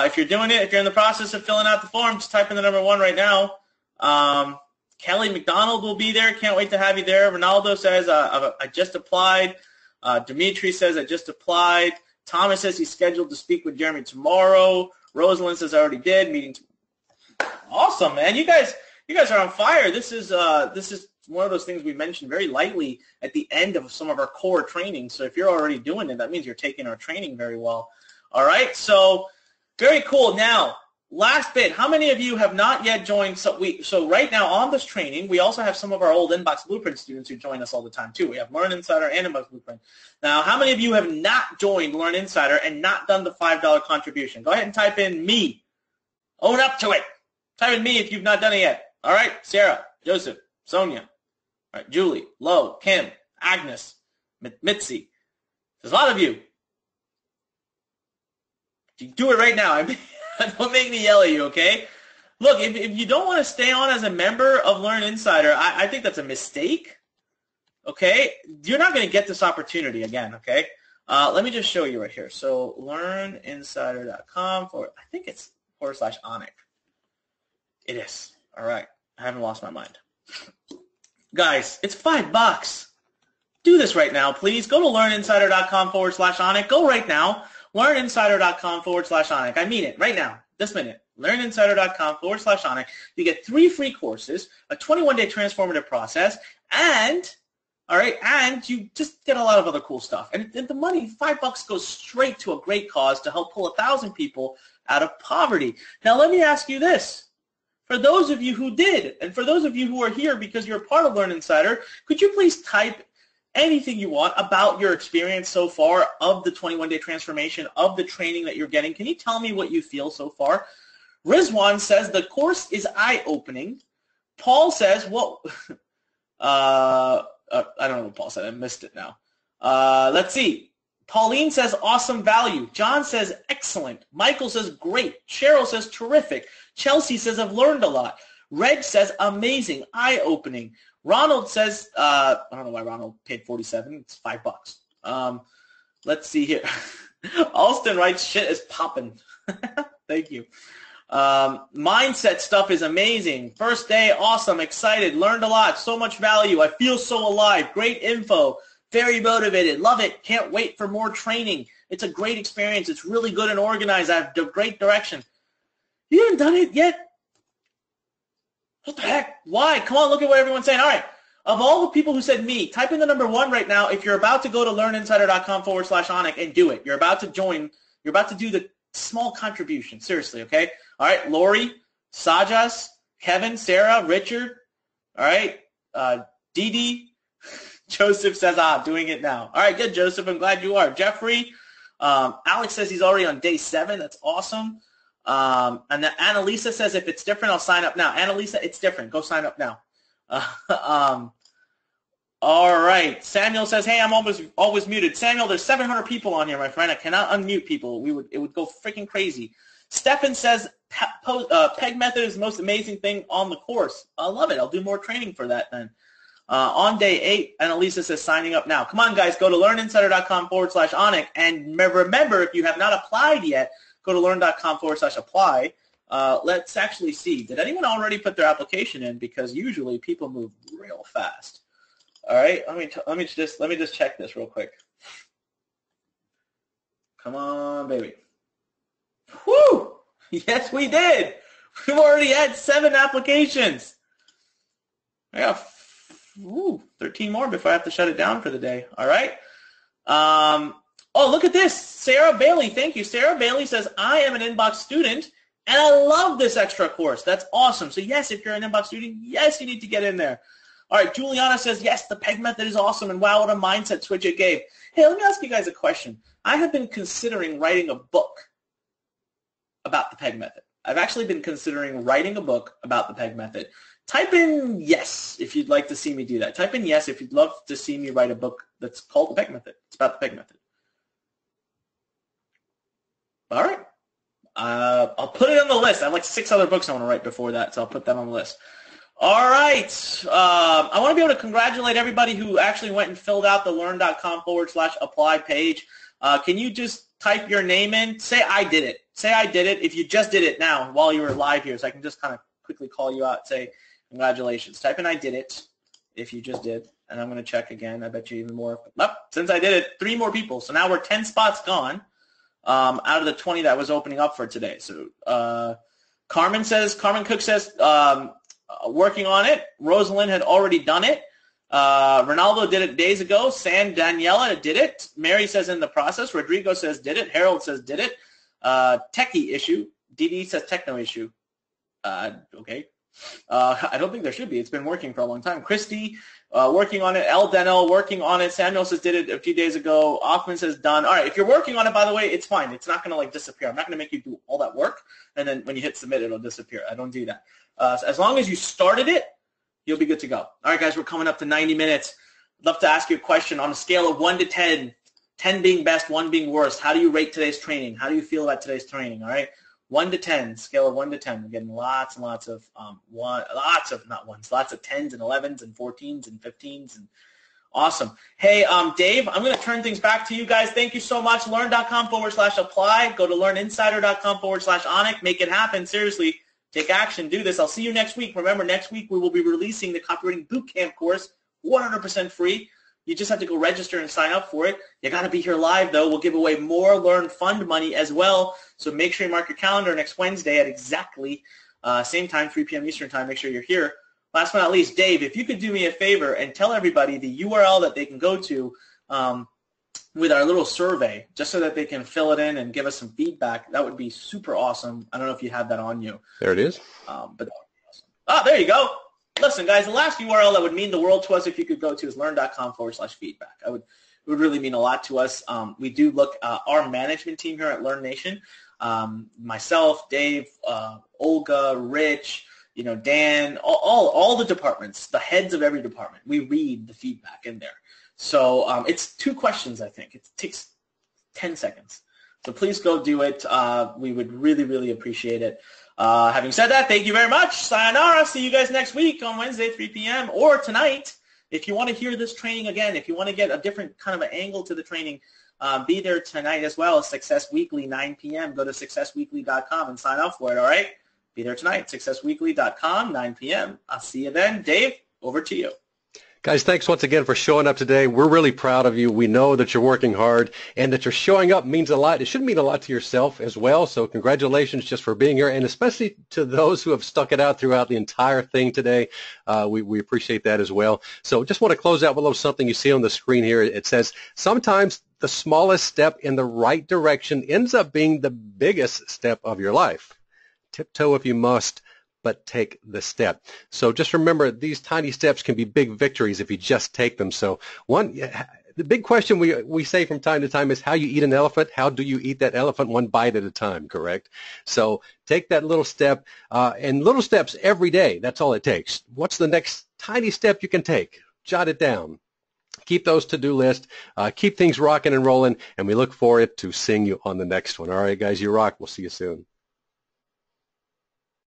If you're doing it, if you're in the process of filling out the form, just type in the number 1 right now. Kelly McDonald will be there. Can't wait to have you there. Ronaldo says, I just applied. Dimitri says, I just applied. Thomas says he's scheduled to speak with Jeremy tomorrow. Rosalind says, I already did. Meeting tomorrow. Awesome, man. You guys are on fire. This is one of those things we mentioned very lightly at the end of some of our core training. So if you're already doing it, that means you're taking our training very well. All right, so very cool. Now, last bit, how many of you have not yet joined? So right now on this training, we also have some of our old Inbox Blueprint students who join us all the time too. We have Learn Insider and Inbox Blueprint. Now, how many of you have not joined Learn Insider and not done the $5 contribution? Go ahead and type in me. Own up to it. Type in me if you've not done it yet. All right, Sarah, Joseph, Sonia, all right, Julie, Lo, Kim, Agnes, Mitzi. There's a lot of you. Do it right now. Don't make me yell at you, okay? Look, if you don't want to stay on as a member of Learn Insider, I think that's a mistake, okay? You're not going to get this opportunity again, okay? Let me just show you right here. So learninsider.com I think it's /Anik. It is. All right. I haven't lost my mind. Guys, it's $5. Do this right now, please. Go to learninsider.com /Anik. Go right now. Learninsider.com /Anik. I mean it right now, this minute. Learninsider.com /Anik. You get 3 free courses, a 21-day transformative process, and, all right, and you just get a lot of other cool stuff. And the money, $5 goes straight to a great cause to help pull 1,000 people out of poverty. Now, let me ask you this. For those of you who did, and for those of you who are here because you're a part of Learn Insider, could you please type anything you want about your experience so far of the 21-day transformation, of the training that you're getting? Can you tell me what you feel so far? Rizwan says the course is eye-opening. Paul says, well, I don't know what Paul said. I missed it now. Let's see. Pauline says awesome value. John says excellent. Michael says great. Cheryl says terrific. Chelsea says I've learned a lot. Reg says amazing, eye-opening. Ronald says, I don't know why Ronald paid $47. It's $5. Let's see here. Alston writes shit is popping. Thank you. Mindset stuff is amazing. First day, awesome, excited, learned a lot, so much value. I feel so alive. Great info. Very motivated. Love it. Can't wait for more training. It's a great experience. It's really good and organized. I have great direction. You haven't done it yet? What the heck? Why? Come on, look at what everyone's saying. All right. Of all the people who said me, type in the number 1 right now if you're about to go to learninsider.com /Anik and do it. You're about to join. You're about to do the small contribution. Seriously, okay? All right. Lori, Sajas, Kevin, Sarah, Richard. All right. Dee Dee. Joseph says, doing it now. All right, good, Joseph. I'm glad you are. Jeffrey, Alex says he's already on day 7. That's awesome. And then Annalisa says, if it's different, I'll sign up now. Annalisa, it's different. Go sign up now. All right. Samuel says, hey, I'm always muted. Samuel, there's 700 people on here, my friend. I cannot unmute people. It would go freaking crazy. Stefan says, PEG method is the most amazing thing on the course. I love it. I'll do more training for that then. On day 8, Annalisa says signing up now. Come on, guys. Go to learninsider.com /Anik. And remember, if you have not applied yet, go to learn.com /apply. Let's actually see. Did anyone already put their application in? Because usually people move real fast. All right. Let me just check this real quick. Come on, baby. Whew! Yes, we did. We've already had 7 applications. I got 13 more before I have to shut it down for the day. All right. Oh, look at this. Sarah Bailey. Thank you. Sarah Bailey says, I am an Inbox student, and I love this extra course. That's awesome. So, yes, if you're an Inbox student, yes, you need to get in there. All right, Juliana says, yes, the PEG method is awesome, and wow, what a mindset switch it gave. Hey, let me ask you guys a question. I have been considering writing a book about the PEG method. I've actually been considering writing a book about the PEG method. Type in yes if you'd like to see me do that. Type in yes if you'd love to see me write a book that's called the PEG method. It's about the PEG method. All right. I'll put it on the list. I have like 6 other books I want to write before that, so I'll put that on the list. All right. I want to be able to congratulate everybody who actually went and filled out the learn.com/apply page. Can you just type your name in? Say I did it. Say I did it if you just did it now while you were live here, so I can just kind of quickly call you out and say congratulations. Type in I did it if you just did, and I'm going to check again. I bet you even more. Nope. Since I did it, 3 more people. So now we're 10 spots gone out of the 20 that was opening up for today. So Carmen Cook says, working on it. Rosalind had already done it. Ronaldo did it days ago. Daniela did it. Mary says in the process. Rodrigo says did it. Harold says did it. Techie issue. DD says techno issue. Okay. I don't think there should be. It's been working for a long time. Christy, working on it. El Deno, working on it. Samuel says did it a few days ago. Hoffman says done. All right. If you're working on it, by the way, it's fine. It's not going to like disappear. I'm not going to make you do all that work, and then when you hit submit, it'll disappear. I don't do that. So as long as you started it, you'll be good to go. All right, guys, we're coming up to 90 minutes. I'd love to ask you a question on a scale of 1 to 10, 10 being best, 1 being worst. How do you rate today's training? How do you feel about today's training? All right, 1 to 10, scale of 1 to 10. We're getting lots and lots of lots of 10s and 11s and 14s and 15s and awesome. Hey, Dave, I'm going to turn things back to you guys. Thank you so much. Learn.com/apply. Go to learninsider.com/Anik. Make it happen. Seriously. Take action. Do this. I'll see you next week. Remember, next week we will be releasing the Copywriting Bootcamp course, 100% free. You just have to go register and sign up for it. You got to be here live, though. We'll give away more Learn Fund money as well. So make sure you mark your calendar next Wednesday at exactly same time, 3 p.m. Eastern time. Make sure you're here. Last but not least, Dave, if you could do me a favor and tell everybody the URL that they can go to with our little survey, just so that they can fill it in and give us some feedback, that would be super awesome. I don't know if you have that on you. There it is. But that would be awesome. Oh, there you go. Listen, guys, the last URL that would mean the world to us if you could go to is learn.com/feedback. It would really mean a lot to us. We do look, our management team here at Learn Nation, myself, Dave, Olga, Rich, Dan, all the departments, the heads of every department, we read the feedback in there. So it's 2 questions, I think. It takes 10 seconds. So please go do it. We would really, really appreciate it. Having said that, thank you very much. Sayonara. See you guys next week on Wednesday, 3 p.m. or tonight. If you want to hear this training again, if you want to get a different kind of an angle to the training, be there tonight as well. Success Weekly, 9 p.m. Go to successweekly.com and sign up for it, all right? Be there tonight, successweekly.com, 9 p.m. I'll see you then. Dave, over to you. Guys, thanks once again for showing up today. We're really proud of you. We know that you're working hard, and that you're showing up means a lot. It should mean a lot to yourself as well, so congratulations just for being here, and especially to those who have stuck it out throughout the entire thing today. We appreciate that as well. So just want to close out with a little something you see on the screen here. It says, sometimes the smallest step in the right direction ends up being the biggest step of your life. Tiptoe if you must, but take the step. So just remember, these tiny steps can be big victories if you just take them. So the big question we say from time to time is how you eat an elephant. How do you eat that elephant? 1 bite at a time, correct? So take that little step, and little steps every day. That's all it takes. What's the next tiny step you can take? Jot it down. Keep those to-do lists. Keep things rocking and rolling, and we look forward to seeing you on the next one. All right, guys, you rock. We'll see you soon.